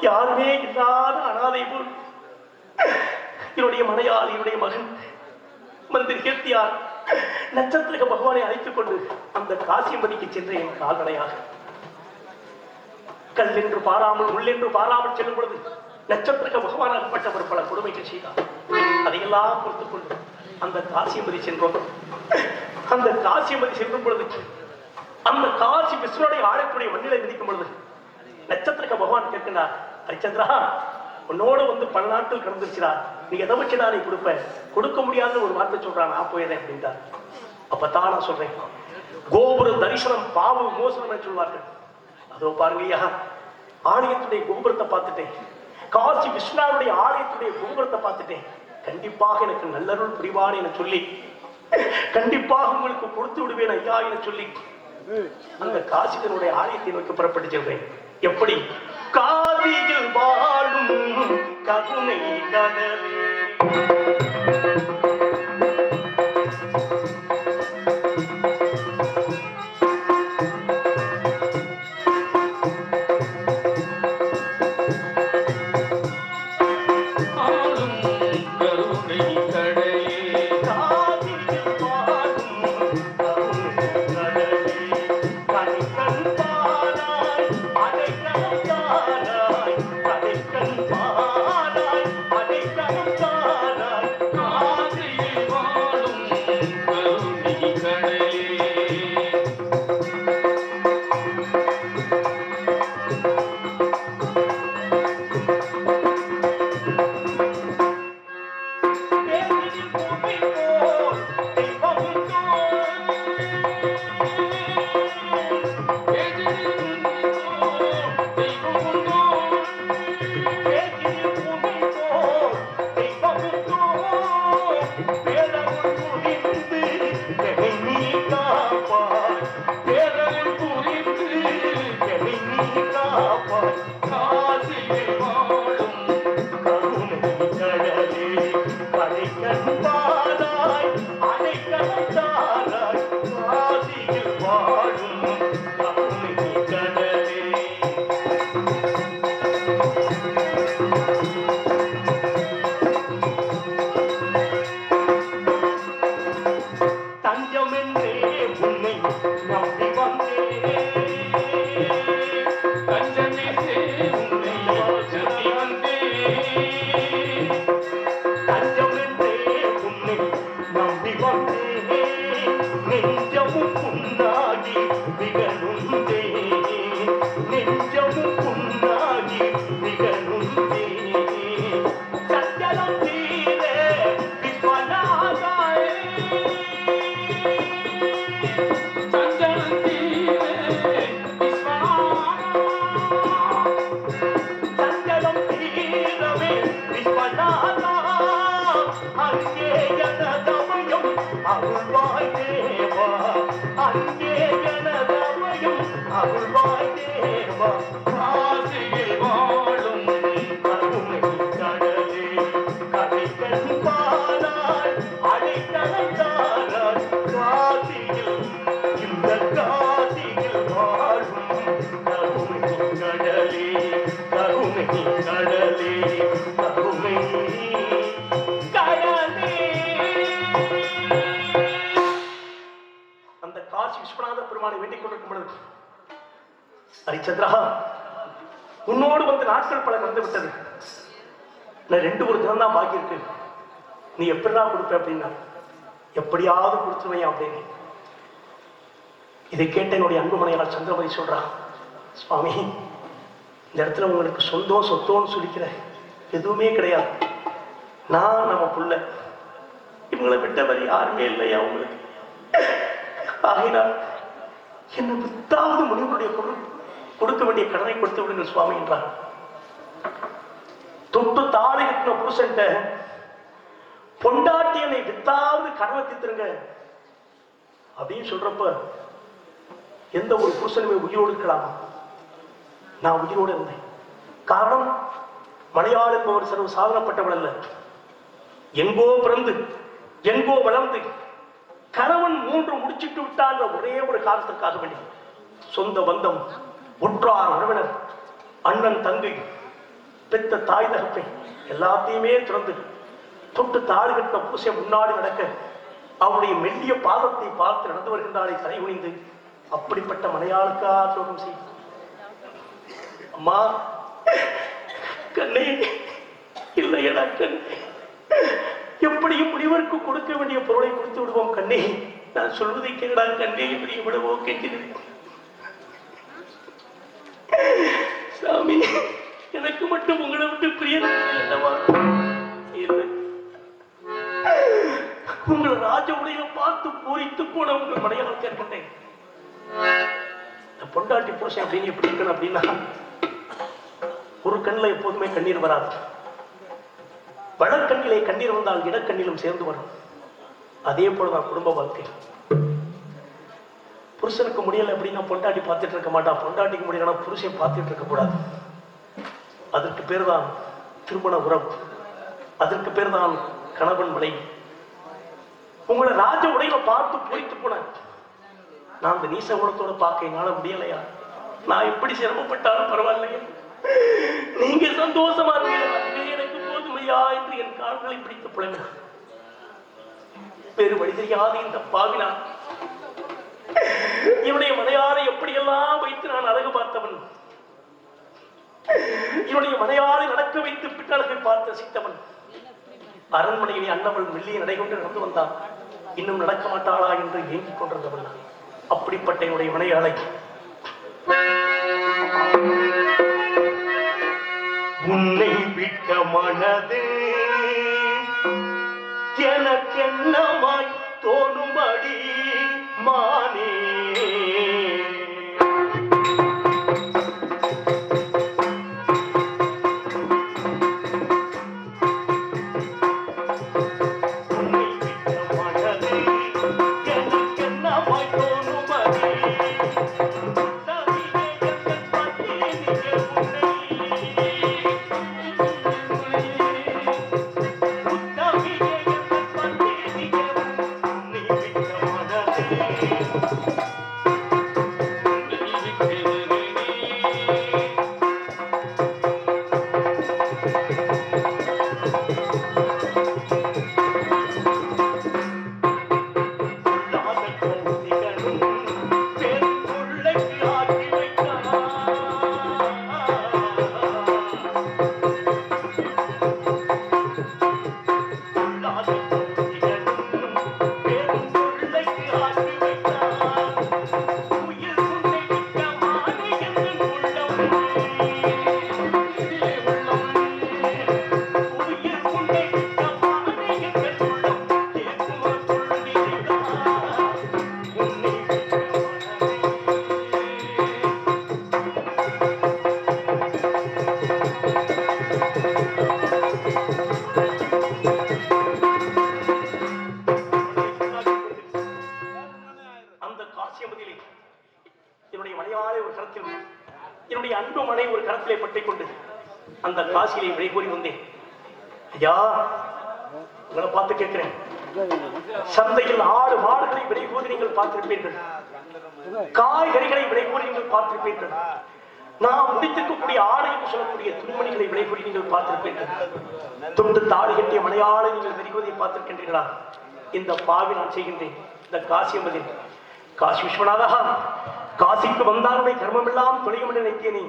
யாருமே இல்லாத அனாதை போல் என்னுடைய மனையாள், என்னுடைய மகன் மந்திரி கீர்த்தியார் நட்சத்திர பகவானை அழைத்துக் கொண்டு அந்த காசியம்பதிக்கு சென்ற என் கால்நடையாக கல் என்று பாராமல் உள்ளென்று பாராமல் செல்லும் பொழுது நட்சத்திர பகவானாகப்பட்டவர் பல கொடுமைகள் செய்தார். அதையெல்லாம் பொறுத்துக் கொண்டு அந்த காசியம்பதி சென்றோம். அந்த காசியம்பதி செல்லும் பொழுது அந்த காசி விஸ்வனுடைய ஆழத்துடைய மண்ணிலை மிதிக்கும் பொழுது நட்சத்திர பகவான் கேட்கிறார், ஹரிச்சந்திரா, உன்னோடு வந்து பல நாட்கள் கடந்துருச்சுடா, நீ எதை வச்சுடா நீ கொடுப்ப? கொடுக்க முடியாத ஒரு வார்த்தை சொல்றான், நான் போயதேன் அப்படின்ட்டார். அப்பதான் நான் சொல்றேன், கோபுர தரிசனம் பாவ மோசனம் சொல்வார்கள். அதோ பாருங்கய்யா, ஆலயத்துடைய கோபுரத்தை பார்த்துட்டேன், காசி விஸ்வனுடைய ஆலயத்துடைய கோபுரத்தை பார்த்துட்டேன், கண்டிப்பாக எனக்கு நல்லருள் புரிவான் என சொல்லி கண்டிப்பாக உங்களுக்கு கொடுத்து விடுவேன் ஐயா என சொல்லி அந்த காசிதனுடைய ஆலயத்தை நோக்கி புறப்பட்டு செல்வேன். எப்படி? காதியில் வாழும் கருணை கடலே தஞ்சமே அருள்வாய் தேவா காசியில் வாழும் கருணை கடலே கதைகள் பாராய் அடைக்கலம் தாராய் காசியில் இந்த காசியில் வாழும் கருணை கடலே கருணை கடலே கருணை கடலே. அந்த காசி விஸ்வநாத பெருமானை வேண்டிக் கொண்டிருக்கும் பொழுது, ஹரிச்சந்திரா, உன்னோடு வந்து நாட்கள் பல வந்து விட்டது. நான் 2 தினம் தான் பாக்கி இருக்கு. நீ எப்படிதான் கொடுப்ப அப்படின்னா, எப்படியாவது கொடுத்துருவையா அப்படின்னு. இதை கேட்ட என்னுடைய அன்பு மனையாளர் சந்திரமதி சொல்றா, சுவாமி, இந்த இடத்துல உங்களுக்கு சொந்தம் சொத்தோன்னு சொல்லிக்கிற எதுவுமே கிடையாது. நான் நம்ம புள்ள, இவங்களை விட்டவர் யாருமே இல்லையா உங்களுக்கு. ஆகினால் என்ன வித்தாவது முனிவருடைய கொடுக்க வேண்டிய கடனை கொடுத்து விடுங்கள் சுவாமி என்றார். தொட்டு தாழை கட்டின புருஷன்ட்ட பொண்டாட்டி என்னை வித்தாவது கடனை தீர்த்துருங்க அப்படின்னு சொல்றப்ப எந்த ஒரு புருஷனுமே உயிரோடு இருக்கலாமா? நான் உயிரோடு இருந்தேன். காரணம், மலையாள என்பவர் சர்வ சாதனப்பட்டவள் அல்ல. எங்கோ பிறந்து எங்கோ வளர்ந்து கணவன் 3 முடிச்சிட்டு விட்டான்ற ஒரே ஒரு காரணத்திற்காக வேண்டி சொந்த பந்தம், உற்றார் உறவினர், அண்ணன் தங்கை, பெத்த தாய் தகப்பை எல்லாத்தையுமே துறந்து தொட்டு தாழ் கட்டின பூசை முன்னாடி நடக்க அவருடைய மெல்லிய பாதத்தை பார்த்து நடந்து வருகின்றாலே தலை குனிந்து, அப்படிப்பட்ட மலையாளுக்கா துரோகம் செய். அம்மா கண்ணே, இல்லையடா கண்ணே, எப்படியும் முனிவருக்கு கொடுக்க வேண்டிய பொருளை கொடுத்து விடுவோம் கண்ணே. நான் சொல்வதை கேடா கண்ணே, இப்படி விடுவோ கேட்கிறேன். சாமி, எனக்கு மட்டும் உங்களை விட்டு பிரியன் அல்லவா? இல்லை, உங்களை ராஜ உடைய பார்த்து பூரித்து போன உங்கள் மனையால் கேட்கின்றேன். பொண்டாட்டி புருஷன் அப்படின்னு எப்படி இருக்கணும் அப்படின்னா, ஒரு கண்ணில் எப்போதுமே கண்ணீர் வராது. வடக்கண்ணிலே கண்ணீர் வந்தால் இடக்கண்ணிலும் சேர்ந்து வரும். அதே போலதான் குடும்ப வாழ்க்கை. புருஷனுக்கு முடியல அப்படின்னா பொண்டாட்டி பார்த்துட்டு இருக்க மாட்டான். பொண்டாட்டிக்கு முடியலன்னா புருஷன் பார்த்துட்டு இருக்க கூடாது. அதற்கு பேர் தான் திருமண உறவு. அதற்கு பேர் தான் கணவன் மனைவி. உங்களை ராஜ உடையில பார்த்து பொறித்து போன நான் அந்த நீச குணத்தோட பார்க்க என்னால முடியலையா? நான் எப்படி சிரமப்பட்டாலும் பரவாயில்லையா? நீங்க சந்தோஷமா இருக்கீங்க, எனக்கு போதுமையா என்று என் கால்களை பிடித்து புலங்க. வேறு வழி தெரியாத இந்த பாவினா இவனுடைய மனையாரை எப்படியெல்லாம் வைத்து நான் அழகு பார்த்தவன், இவனுடைய மனையாரை நடக்க வைத்து பின்னழகை பார்த்து ரசித்தவன். அரண்மனையிலே அண்ணவள் மெல்லிய நடை கொண்டு நடந்து வந்தான். இன்னும் நடக்க மாட்டாளா என்று ஏங்கிக் கொண்டிருந்தவன் நான். அப்படிப்பட்ட என்னுடைய மனையாளை உன்னை விட்ட மனது எனக்கென்னமாய் தோணும்படி மானே. அன்பு மனை ஒரு கரத்திலே பற்றிக் கொண்டு அந்த காசியை விடை கூறி வந்தேன். ஐயா, உங்களை பார்த்து கேட்கிறேன், சந்தையில் ஆடு மாடுகளை விலை கூறி நீங்கள் பார்த்திருப்பீர்கள், காய்கறிகளை விலை கூறி நீங்கள் பார்த்திருப்பீர்கள், நாம் முடித்திருக்கக்கூடிய ஆடை என்று சொல்லக்கூடிய துணிமணிகளை விலை கூறி நீங்கள் பார்த்திருப்பீர்கள், துண்டு தாடி கட்டிய மலையாளை நீங்கள் விரிகுவதை பார்த்திருக்கின்றீர்களா? இந்த பாவி நான் செய்கின்றேன். இந்த காசி என்பதில் காசி விஸ்வநாதா, காசிக்கு வந்தாலுடைய கர்மம் எல்லாம் தொலையும் என்று நினைத்தேனே.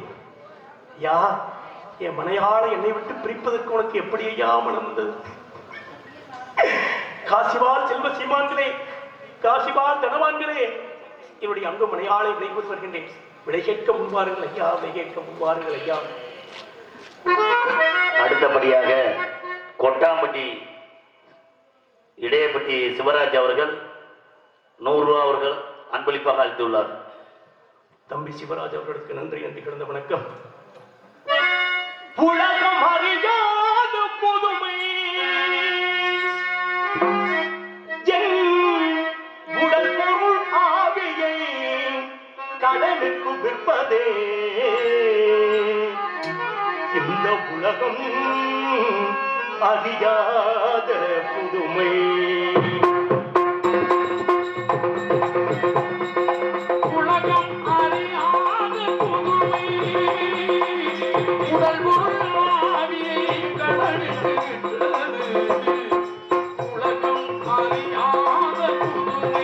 யா, என் மனையாளை என்னை விட்டு பிரிப்பதற்கு உனக்கு எப்படி ஐயா மனம் வந்தது? காசிவால் செல்வ சீமான்களே, காசிவால் தனவான்களே, என்னுடைய அன்பு மனையாளை விலை கூறி வருகின்றேன். விடை கேட்க முன்வாருங்கள் ஐயா, விடை கேட்க முன்வாருங்கள் ஐயா. அடுத்தபடியாக கொட்டாம்பட்டி இடையப்பட்டி சிவராஜ் அவர்கள் 100 ரூபா அவர்கள் அன்பளிப்பாக அளித்துள்ளார். தம்பி சிவராஜ் அவர்களுக்கு நன்றி நன்றி கிடந்த வணக்கம். உலகம் அறியாத புதுமை என் உடல் பொருள் ஆவியை கடலுக்கு விற்பதே இந்த உலகம் அறியாத புதுமை. உலகம் அறியாத புதுமை, உடல் பொருள் ஆவியை கடலுக்கு விற்பது. உலகம் அறியாத புதுமை.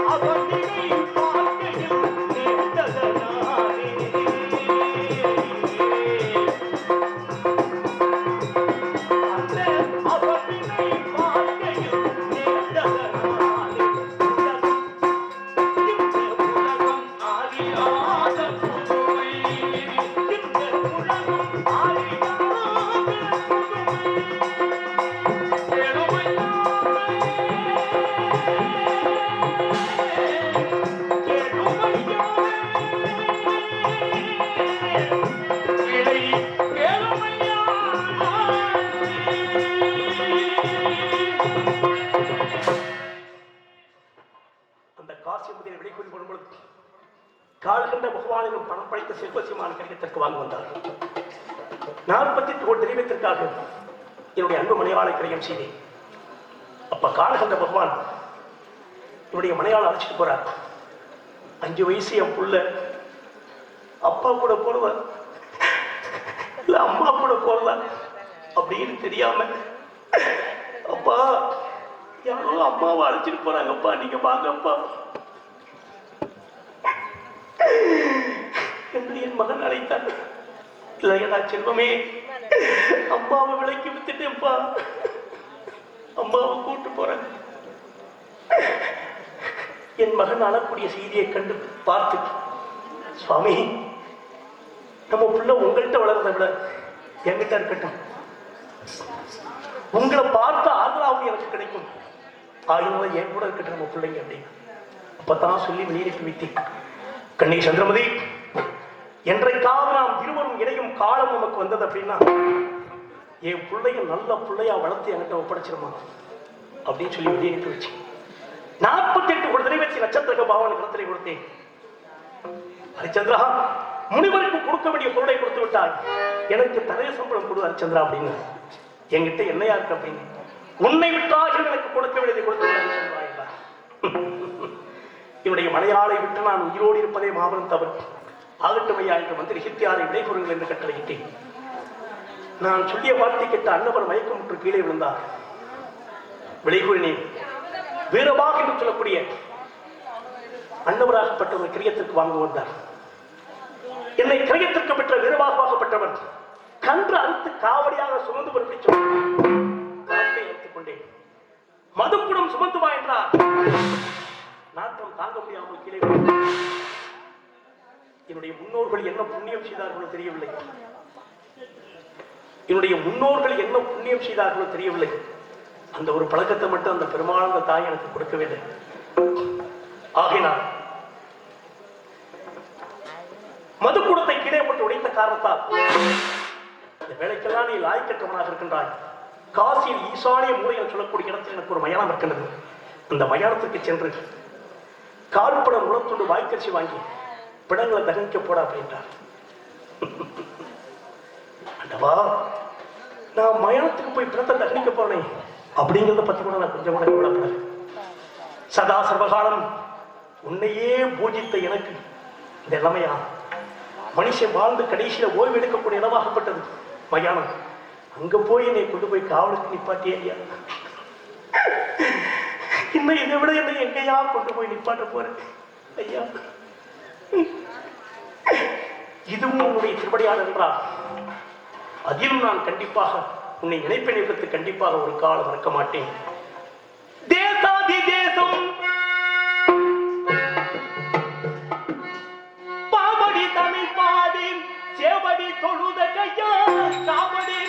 அவனிலை பார்க்கையில் நேர்ந்ததன விளைக்குள் வரும்பொழுது கால்கண்ட பகவானிடம் பணம் படைத்த செல்வசிமான கடிதத்திற்கு வாங்க வந்தார். 48 கோடி தெய்வத்திற்காக என்னுடைய அன்பு மனையாளை கிரயம் செய்தேன். அப்ப கால்கண்ட பகவான் என்னுடைய மனையாளை அழைச்சிட்டு போறார். 5 வயசு என் புள்ள அப்பா கூட போறதா இல்ல அம்மா கூட போறதா அப்படின்னு தெரியாம, அப்பா யாரோ அம்மாவை அழைச்சிட்டு போறாங்கப்பா, நீங்க வாங்கப்பா என்று என் மகன் அழைத்தார். இல்லையடா செல்வமே, அம்மாவை விலைக்கு வித்துட்டேன்ப்பா, அம்மாவை கூட்டு போறேன். என் மகன் அழக்கூடிய செய்தியை கண்டு பார்த்து, சுவாமி நம்ம புள்ள உங்கள்கிட்ட வளர்றதை விட என்கிட்ட இருக்கட்டும், உங்களை பார்த்த ஆதரவு எனக்கு கிடைக்கும், ஆகினால என் கூட இருக்கட்டும் நம்ம பிள்ளைங்க அப்படின்னு அப்பதான் சொல்லி வெளியேறி வைத்தேன். கண்ணி சந்திரமதி, என்றைக்காவது நாம் இருவரும் இடையும் காலம் நமக்கு வந்தது அப்படின்னா என் பிள்ளைய நல்ல பிள்ளையா வளர்த்து என்கிட்ட ஒப்படைச்சிருமா அப்படின்னு சொல்லி வெளியேறி வச்சு 48 கோடி நிறைவேற்றி நட்சத்திர பாவனை கருத்தரை கொடுத்தேன். ஹரிச்சந்திரா, முனிவருக்கு கொடுக்க வேண்டிய பொருளை கொடுத்து விட்டாய், எனக்கு தரைய சம்பளம் கொடு ஹரிச்சந்திரா அப்படின்னு. என்கிட்ட என்னையா இருக்கு அப்படின்னு, உன்னை விட்டாக எனக்கு கொடுக்க வேண்டியதை கொடுத்து ஹரிச்சந்திரா. என்னுடைய மலையாளை விட்டு நான் உயிரோடு இருப்பதே மாபெரும் தவறு. ஆகட்டும் ஐயா என்று மந்திரி ஹித்தியாரை விடைபொருங்கள் என்று கட்டளையிட்டேன். நான் சொல்லிய வார்த்தை கேட்ட அன்னவர் மயக்கமுற்று கீழே விழுந்தார். விடைகூறினேன். வீரபாக என்று சொல்லக்கூடிய அன்னவராகப்பட்ட ஒரு கிரியத்திற்கு வாங்க வந்தார். என்னை கிரயத்திற்கு பெற்ற வீரபாகப்பட்டவர் கன்று அறுத்து காவடியாக சுமந்து பிடிச்ச காட்டை எடுத்துக் கொண்டேன். மதுக்குடம் சுமந்து வா என்றார். நாட்டம் தாங்க முடியாமல் கீழே என்னுடைய முன்னோர்கள் என்ன புண்ணியம் செய்தார்களோ தெரியவில்லை. என்னுடைய முன்னோர்கள் என்ன புண்ணியம் செய்தார்களோ தெரியவில்லை. அந்த ஒரு பழக்கத்தை மட்டும் அந்த பெருமாள் தாய் எனக்கு கொடுக்கவில்லை. ஆகினார் மதுக்கூடத்தை கீழே போட்டு உடைத்த காரணத்தால் இந்த வேலைக்கெல்லாம் நீ லாய்க்கற்றவனாக இருக்கின்றாய். காசியில் ஈசானிய மூலையில் சொல்லக்கூடிய இடத்தில் எனக்கு ஒரு மயானம் இருக்கின்றது. அந்த மயானத்திற்கு சென்று கால்படம் உணர்த்துண்டு வாய்க்கரிசி வாங்கி பிணங்களை தகனிக்க போட அப்படின்றார். அண்டவா, நான் மயானத்துக்கு போய் பிணத்தை தகனிக்க போறேன் அப்படிங்கிறத பத்தி கூட நான் கொஞ்சம் கூட கவலைப்படல. சதா சர்வகாலம் உன்னையே பூஜித்த எனக்கு இந்த இளமையா மனுஷன் வாழ்ந்து கடைசியில ஓய்வு எடுக்கக்கூடிய இடமாகப்பட்டது மயானம். அங்க போய் என்னை கொண்டு போய் காவலுக்கு நிப்பாட்டியே ஐயா. இன்னும் இதை விட என்னை எங்கேயா கொண்டு போய் நிப்பாட்ட போறேன் ஐயா. இதுவும் உன்னுடைய திருப்படியார் என்றால் அதிலும் நான் கண்டிப்பாக உன்னை நினைப்பை நிறுத்து கண்டிப்பாக ஒரு காலம் மறக்க மாட்டேன். தேசாதி தேசம் பாவடி தமிழ் பாடி சேவடி தொழுத கையா சாவடி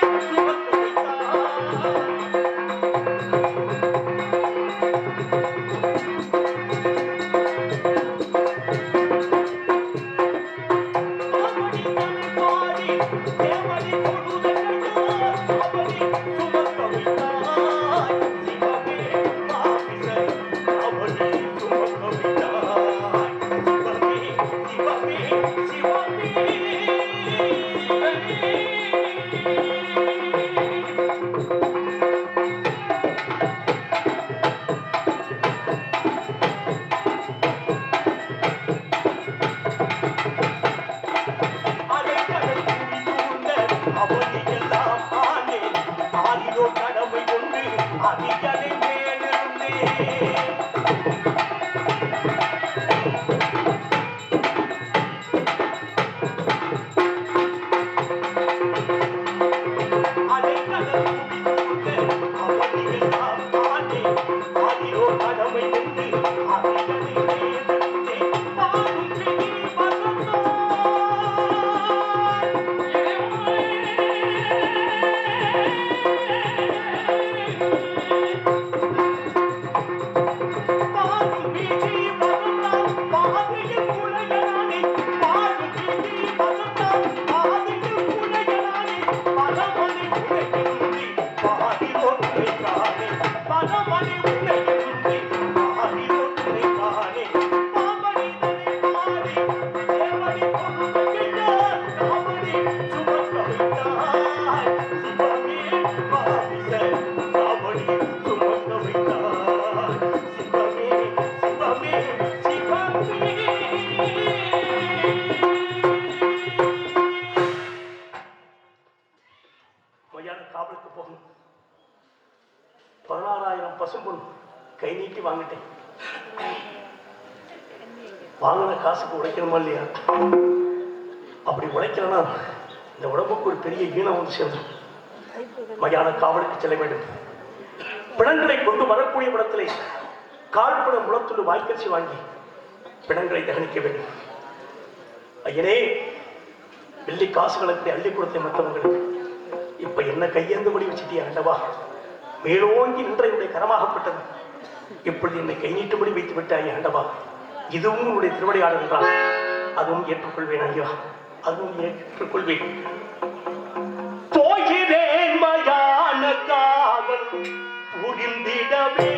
காசுக்கு உழைக்கணுமா இல்லையா? அப்படி உழைக்கலன்னா இந்த உடம்புக்கு ஒரு பெரிய ஈனம் வந்து சேர்ந்துடும். மயான காவலுக்கு செல்ல வேண்டும். பிணங்களை கொண்டு வரக்கூடிய படத்திலே கால்படம் முளத்துள்ள வாய்க்கரிசி வாங்கி பிணங்களை தகனிக்க வேண்டும். ஐயனே, வெள்ளி காசுகளை அள்ளி கொடுத்த மற்றவங்களுக்கு இப்ப என்ன கையேந்தபடி வச்சுட்டியா ஆண்டவா? மேலோங்கி நின்ற என்னுடைய கரமாகப்பட்டது இப்பொழுது என்னை கை நீட்டும்படி வைத்து விட்டாய் ஆண்டவா. இதுவும் உன்னுடைய திருவடியாளர் என்றால் அதுவும் ஏற்றுக்கொள்வேன் ஐயா, அதுவும் ஏற்றுக்கொள்வேன். போகிறேன் மயான காவல் புரிந்திடவே.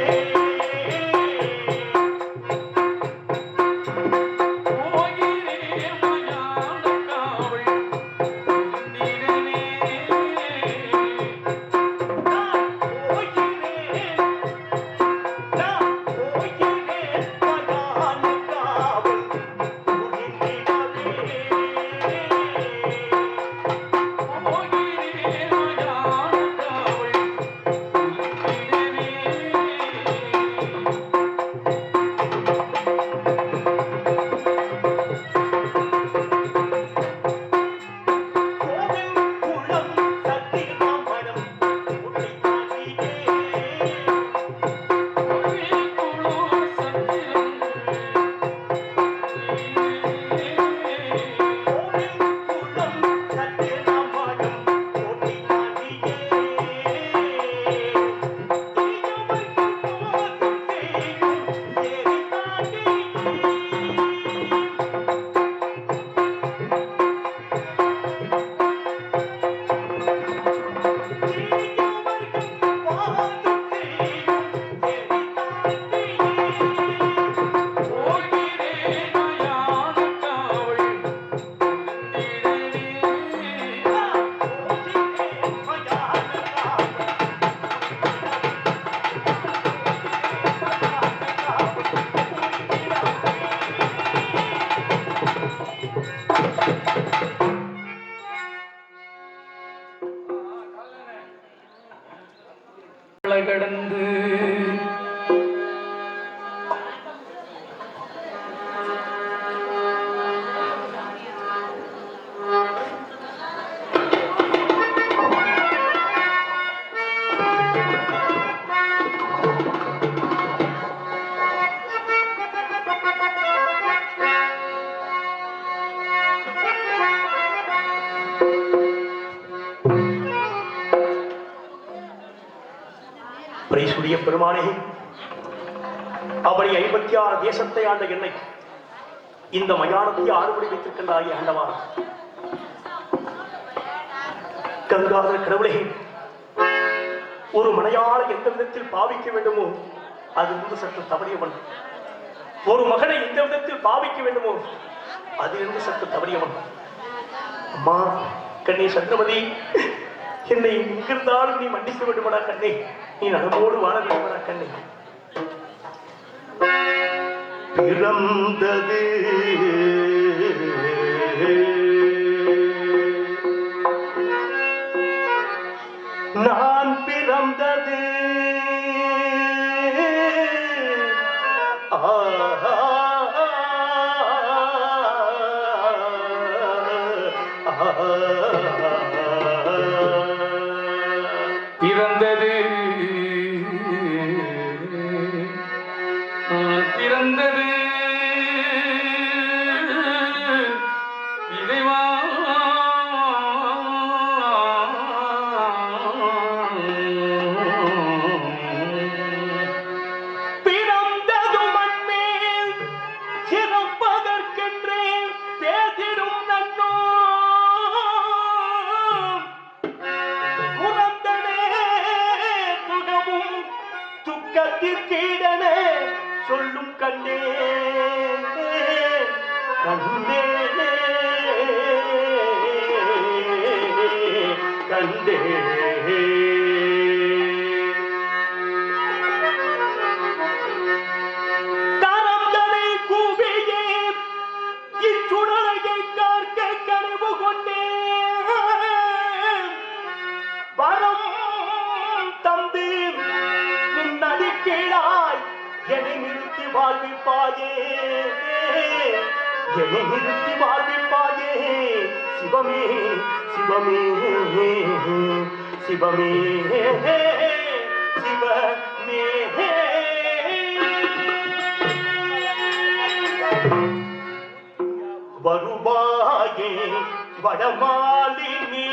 கடந்து பிரைசுடைய பெருமானே, அவரை 56 தேசத்தை ஆண்ட என்னை இந்த மயானத்தை ஆறுபடி வைத்திருக்கின்றாயே ஆண்டவா. கங்காதர கடவுளே, ஒரு மனையாள எந்த விதத்தில் பாவிக்க வேண்டுமோ அதிலிருந்து சற்று தவறியவன், ஒரு மகனை எந்த விதத்தில் பாவிக்க வேண்டுமோ அதிலிருந்து சற்று தவறியவன். அம்மா கண்ணே சந்திரமதி, என்னை எங்கிருந்தாலும் நீ மன்னிக்க வேண்டுமடா கண்ணே, நீ நலமோடு வாழ வேண்டுமடா கண்ணே. பிறந்தது நான் பிறந்தது பிறந்தது பிறந்தது இறைவா, பிறந்தது மண்மேல் சிறப்பதற்கென்றே பேசிடும் நன்னோ புறந்தனே சுகமும் துக்கத்திற்கீடனே சொல்லும் கண்டே கண்டே கண்டே. தரந்தனை கூவியே இச்சுடலையை காக்க கனிவு கொண்டே வரம் தம்பி நடிக்கிறாய் என்னை நிறுத்தி வாழ்விப்பாயே என்னை நிறுத்தி வாழ்விப்பாயே சிவமே சிவமே சிவமே சிவமே வருவாயே வடமாலினி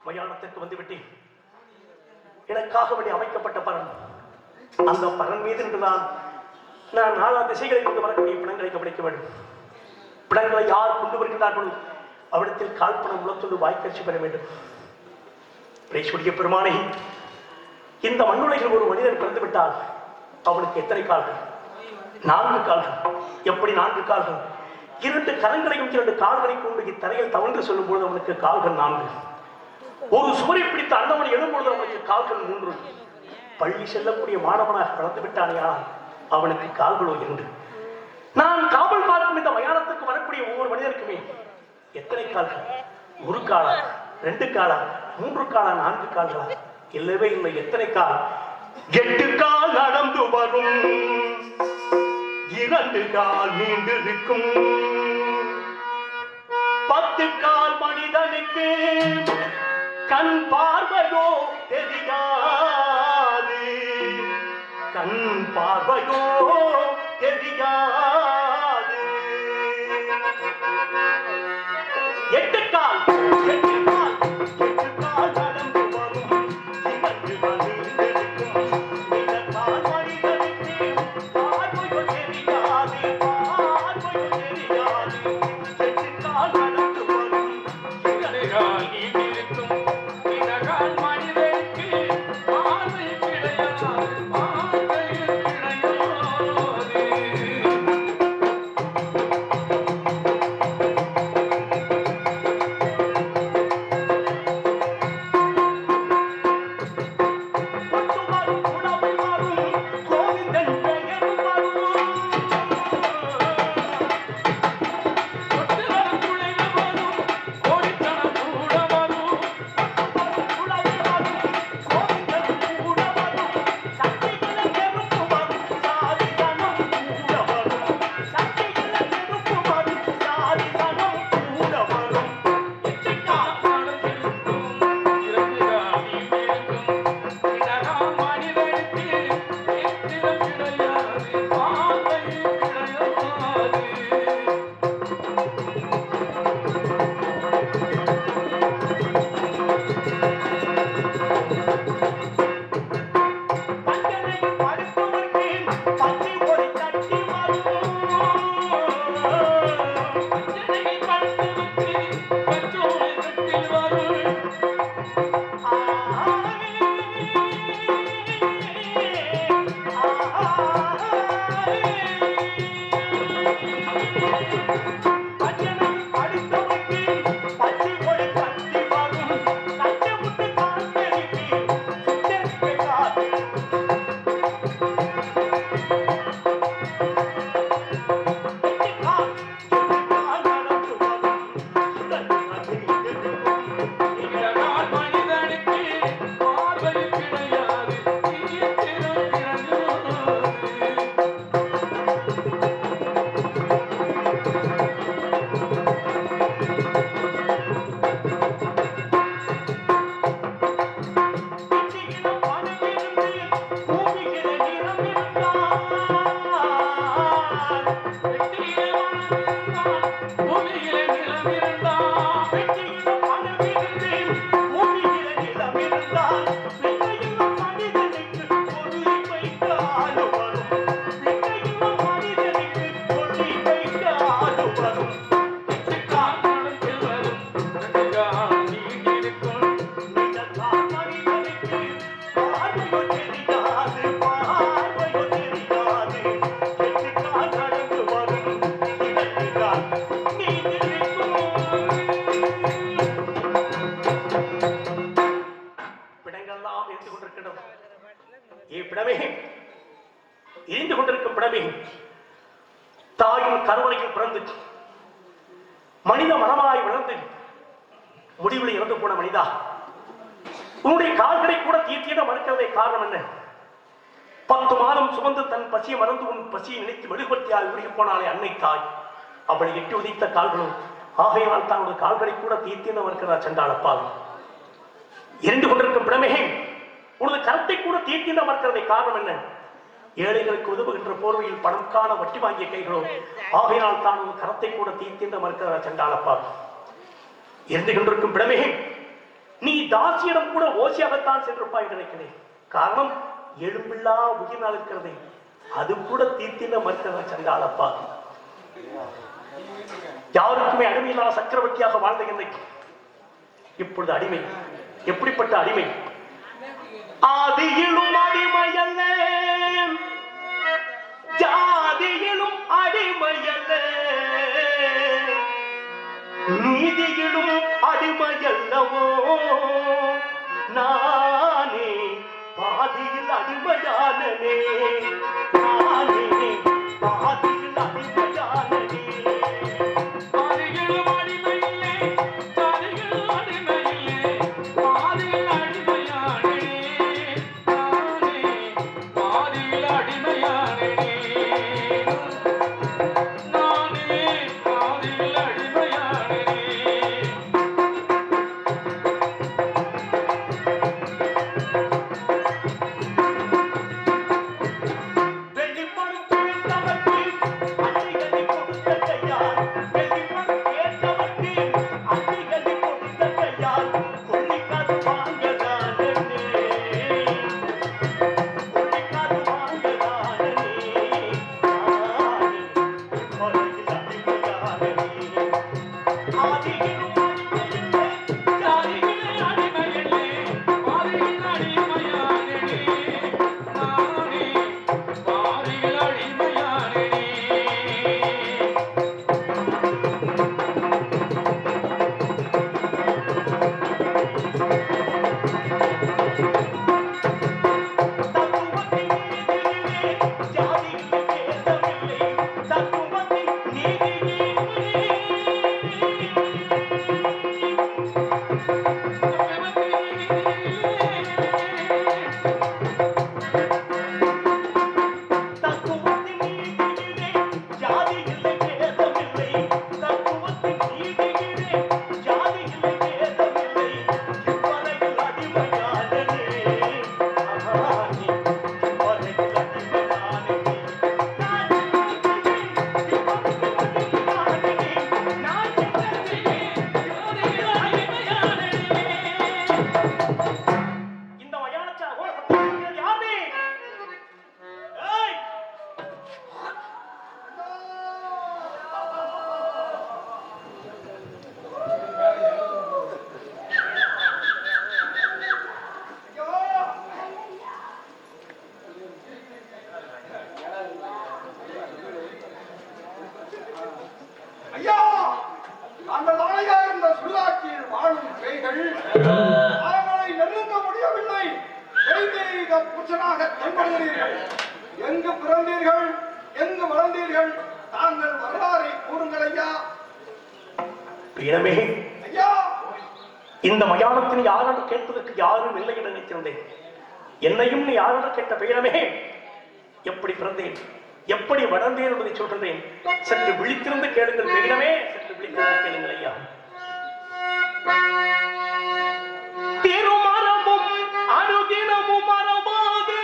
மயானத்திற்கு வந்துவிட்டேன். எனக்காக வேண்டி அமைக்கப்பட்ட பரன், அந்த பரன் மீது நின்றுதான் நான் நாலா திசைகளை கொண்டு வரக்கூடிய பிணங்களை கவனிக்க வேண்டும். பிணங்களை யார் கொண்டு வருகின்றார்களோ அவ்விடத்தில் கால்பணம் முளத்தோடு வாய்க்கட்சி பெற வேண்டும். பிரேசுடைய பெருமானை, இந்த மண்ணுலகில் ஒரு மனிதன் பிறந்து விட்டால் அவனுக்கு எத்தனை கால்கள்? 4 கால்கள். எப்படி 4 கால்கள்? 2 கரங்களையும் 2 கால்களை கொண்டு இத்தரையில் தவழ்ந்து சொல்லும் பொழுது அவனுக்கு கால்கள் 4. ஒரு சுவரை பிடித்த அண்ணவன் எழும்பொழுது அவனுக்கு கால்கள் 3. பள்ளி செல்லக்கூடிய மாணவனாக வளர்ந்து விட்டானேயானால் அவனுக்கு கால்களோ 2. நான் காவல் பார்க்கும் இந்த மயானத்துக்கு வரக்கூடிய ஒவ்வொரு மனிதருக்குமே எத்தனை கால்கள்? 1 காலா, 2 காலா, 3 காலா, 4 கால்களா? இல்லவே இல்லை. எத்தனை கால்? 8 கால் நடந்து வரும், 2 கால் நீண்டிருக்கும், 10 கால் மனிதனுக்கு கண் பார்வையோ தெரியாது, கண் பார்வையோ தெரியாது. 8 கால், 8 கால், 8 கால் நடந்து வரும், 2 கால் நீண்டிருக்கும், 2 கால் மனிதனுக்கு பார்வையோ தெரியாது, பார்வையோ தெரியாது. 8 கால் நடந்து வரும், 2 கால் நீண்டிருக்கும், 2 கால் மனிதனுக்கு பார்வை கிடையாது, பார்வை கிடையாது. கூட வரும் எரிந்து கொண்டிருக்கும் பிடமே தாயின் கருவறையில் பிறந்து மனித மனமாய் வளர்ந்து முடிவில் இறந்து போன மனிதா, உன்னுடைய கால்களை கூட தீர்த்திட மறுக்கிறதே காரணம் என்ன? 10 மாதம் சுமந்து தன் பசியை மறந்து உன் பசியை நினைத்து மெழுகுபத்தியால் உருகி போனாலே அன்னை தாய். அவளை எட்டி உதைத்த கால்களும் ஆகையினால் தன்னுடைய கால்களை கூட தீர்த்திட மறுக்கிறார் சண்டாளப்பால். எரிந்து கொண்டிருக்கும் பிடமே உனது கரத்தை கூட தீர்த்திட மறுக்கிறதை காரணம் என்ன? ஏழைகளுக்கு உதவுகின்ற போர்வையில் பணம் காண வட்டி வாங்கிய கைகளோ ஆகையினால் தான் உன் கரத்தை கூட தீர்த்திட மறுக்கிறார் சண்டாளப்பால். எரிந்து கொண்டிருக்கும் பிடமே நீ தாசியிடம் கூட ஓசியாகத்தான் சென்றிருப்பாய் நினைக்கிறேன். காரணம் எழும்பில்லா உயிர் இருக்கிறதை அது கூட தீர்த்திட மறுக்கிறார் சண்டாளப்பா. யாருக்குமே அடிமையில்லா சக்கரவர்த்தியாக வாழ்ந்த என்னை இப்பொழுது அடிமை. எப்படிப்பட்ட அடிமை? ஆதியிலும் அடிமையல்ல, ஜாதியிலும் அடிமையல்ல, நீதியிலும் அடிமையல்லவோ, நானே பாதியில் அடிமையானனே, நானே பாதியில் அடிமையானனே. நீதியிலே அந்த சுல்லாட்சியில் வாழும் கைகள் அவர்களை நெருங்க முடியவில்லை. தெய்வீக புருஷனாக தென்படுகிறீர்கள். எங்கு பிறந்தீர்கள், எங்கு வளர்ந்தீர்கள், தாங்கள் வரலாறை கூறுங்கள் ஐயா. பீடமே, ஐயா, இந்த மயானத்தின் யாரென்று கேட்பதற்கு யாரும் இல்லை என்று நினைத்திருந்தேன். என்னையும் நீ யாரென்று கேட்ட பீடமே, எப்படி பிறந்தேன், எப்படி வளர்ந்தேன் என்பதை சொல்கின்றேன். சற்று விழித்திருந்து கேளுங்கள் பீடமே, சற்று விழித்திருந்து கேளுங்கள் ஐயா. திருமரமும் அனுதினமும் மரமாகி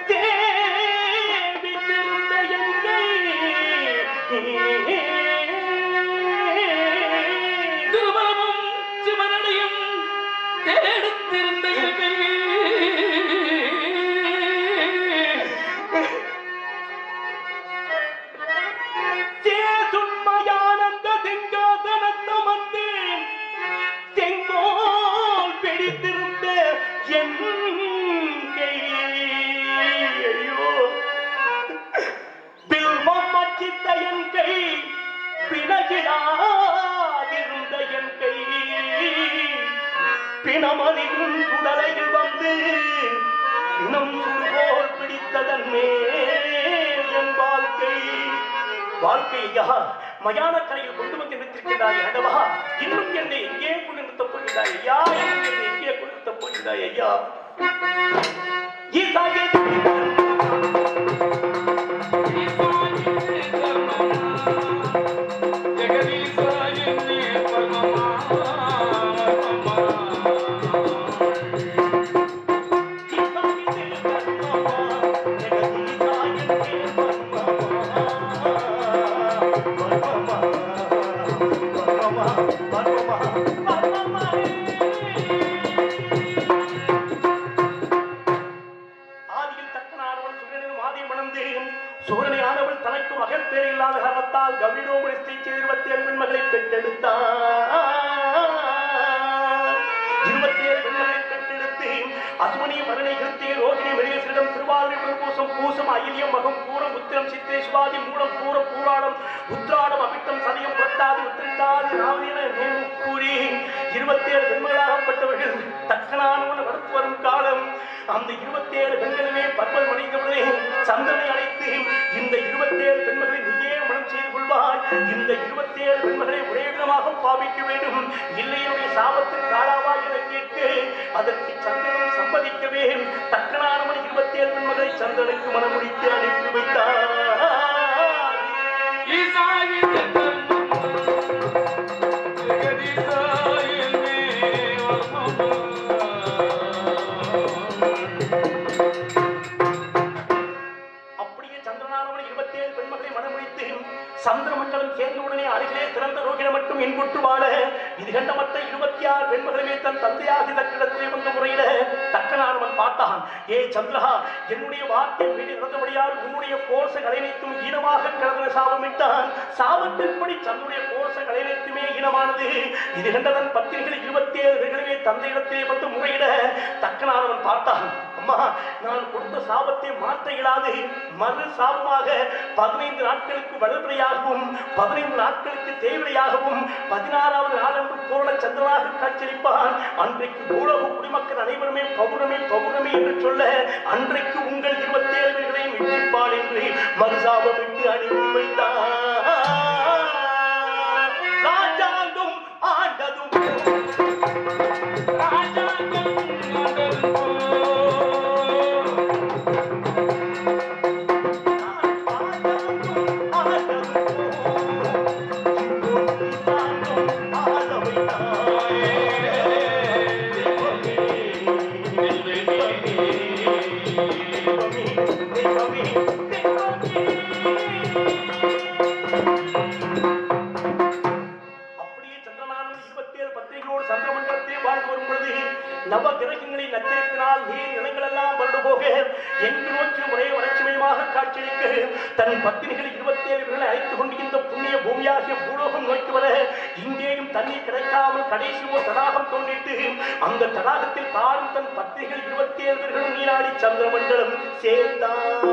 தேவி திருந்த எங்கை திருமணமும் சிவனடையும் தேடுத்திருந்த சேதுண்மையானந்த சிங்காசனத்தமர்ந்தேன் செங்கோல் பிடித்திருந்த என் கை. ஐயோ, பில்வம் மச்சித்த என் கை, பிணகிடாதிருந்த என் கை, பிணமணியின் குடலையில் வந்து பிணம் சுடுபோல் பிடித்ததன் மேல் என் வாழ்க்கை ஐயா மயானக்கரையில் கொண்டு வந்து நிறுத்திருக்கிறாய் ஆண்டவா. இன்னும் என்னை எங்கே கொண்டு நிறுத்தப் போகிறாய் ஐயா, இன்னும் என்னை எங்கே கொண்டு நிறுத்தப் போகிறாய் ஐயா. சூரனை ஆனவள் தனக்கு மகன் பேர் இல்லாத காரணத்தால் கவிடோபுரத்தை 27 பெண்மகளை பெற்றெடுத்தார். 27 பெண்மகளை பெற்றெடுத்து அசுமணி மரணை கிருத்திய ரோகிணி மெரியசிடம் திருவாதிரை பூசம் பூசம் அயிலியம் மகம் பூரம் உத்திரம் சித்திரை சுவாதி மூலம் பூரம் பூராடம் உத்ராடம் அபிட்டம் சதயம் புரட்டாதி உத்திரண்டாதி நாவதின கூறி 27 பெண்மகளாகப்பட்டவர்கள் தக்கனானவன் வளர்த்து வரும் காலம். அந்த 27 பெண்களுமே பற்பல் மணிந்தவுடனே சந்திரனை அழைத்து இந்த 27 பெண்மகளை நீயே மனம் செய்து கொள்வாய். இந்த 27 பெண்மகளை ஒரே விதமாக பாவிக்க வேண்டும், இல்லையுடைய சாபத்தின் காலாவாய் என கேட்டு அதற்கு சந்திரனும் சம்மதிக்கவே தக்கனானவன் 27 பெண்மகளை சந்திரனுக்கு மனம் முடித்து அனுப்பி வைத்தார். சந்திர மக்களும் சேர்ந்தவுடனே அருகிலே திறந்த ரோகிண மட்டும் என்புற்று வாழ இது கண்ட மற்ற 26 பெண்மகளுமே தன் தந்தையாகி தக்கிடத்திலே வந்த முறையில தக்கனானவன் பார்த்தான். ஏ சந்திரஹா, என்னுடைய வார்த்தை மீறி நடந்தபடியால் உன்னுடைய கோர்ச கலைனைத்தும் ஈனமாக கிடந்த சாபமிட்டான். சாபத்தின்படி சந்திரனுடைய கோர்ச கலைனைத்துமே ஈனமானது. இது கண்ட தன் பத்திரிகள் 27 பேர்களுமே தந்தையிடத்திலே வந்து முறையிட தக்கனானவன் பார்த்தான். அம்மா, நான் கொடுத்த சாபத்தை மாற்ற இயலாது. மறு சாபமாக 15 நாட்களுக்கு வளர்பிறையாகவும் 15 நாட்களுக்கு தேவிரையாகவும் 16வது நாளன்று பூரண சந்திரனாக காட்சியளிப்பான். அன்றைக்கு பூலோக குடிமக்கள் அனைவருமே பௌர்ணமி பௌர்ணமி என்று சொல்ல அன்றைக்கு உங்கள் 27 பேர்களையும் வெற்றிப்பான் என்று மறுசாபமிட்டு அனுப்பி வைத்தார். ராஜாங்கம் ஆண்டதும் நவ கிரகங்களின் நட்சத்திரத்தினால் நீர் நிலங்களெல்லாம் பரடு போக எங்கு நோக்கி ஒரே வளர்ச்சிமயமாக காட்சியளிக்க தன் பத்தினிகளை 27 பேர்களை அழைத்துக் கொண்டு இந்த புண்ணிய பூமியாகிய பூலோகம் நோக்கி வர இங்கேயும் தண்ணீர் கிடைக்காமல் கடைசி ஒரு தடாகம் தோன்றிட்டு அந்த தடாகத்தில் தானும் தன் பத்தினிகள் 27 பேர்களும் நீராடி சந்திரமண்டலம் சேர்ந்தார்.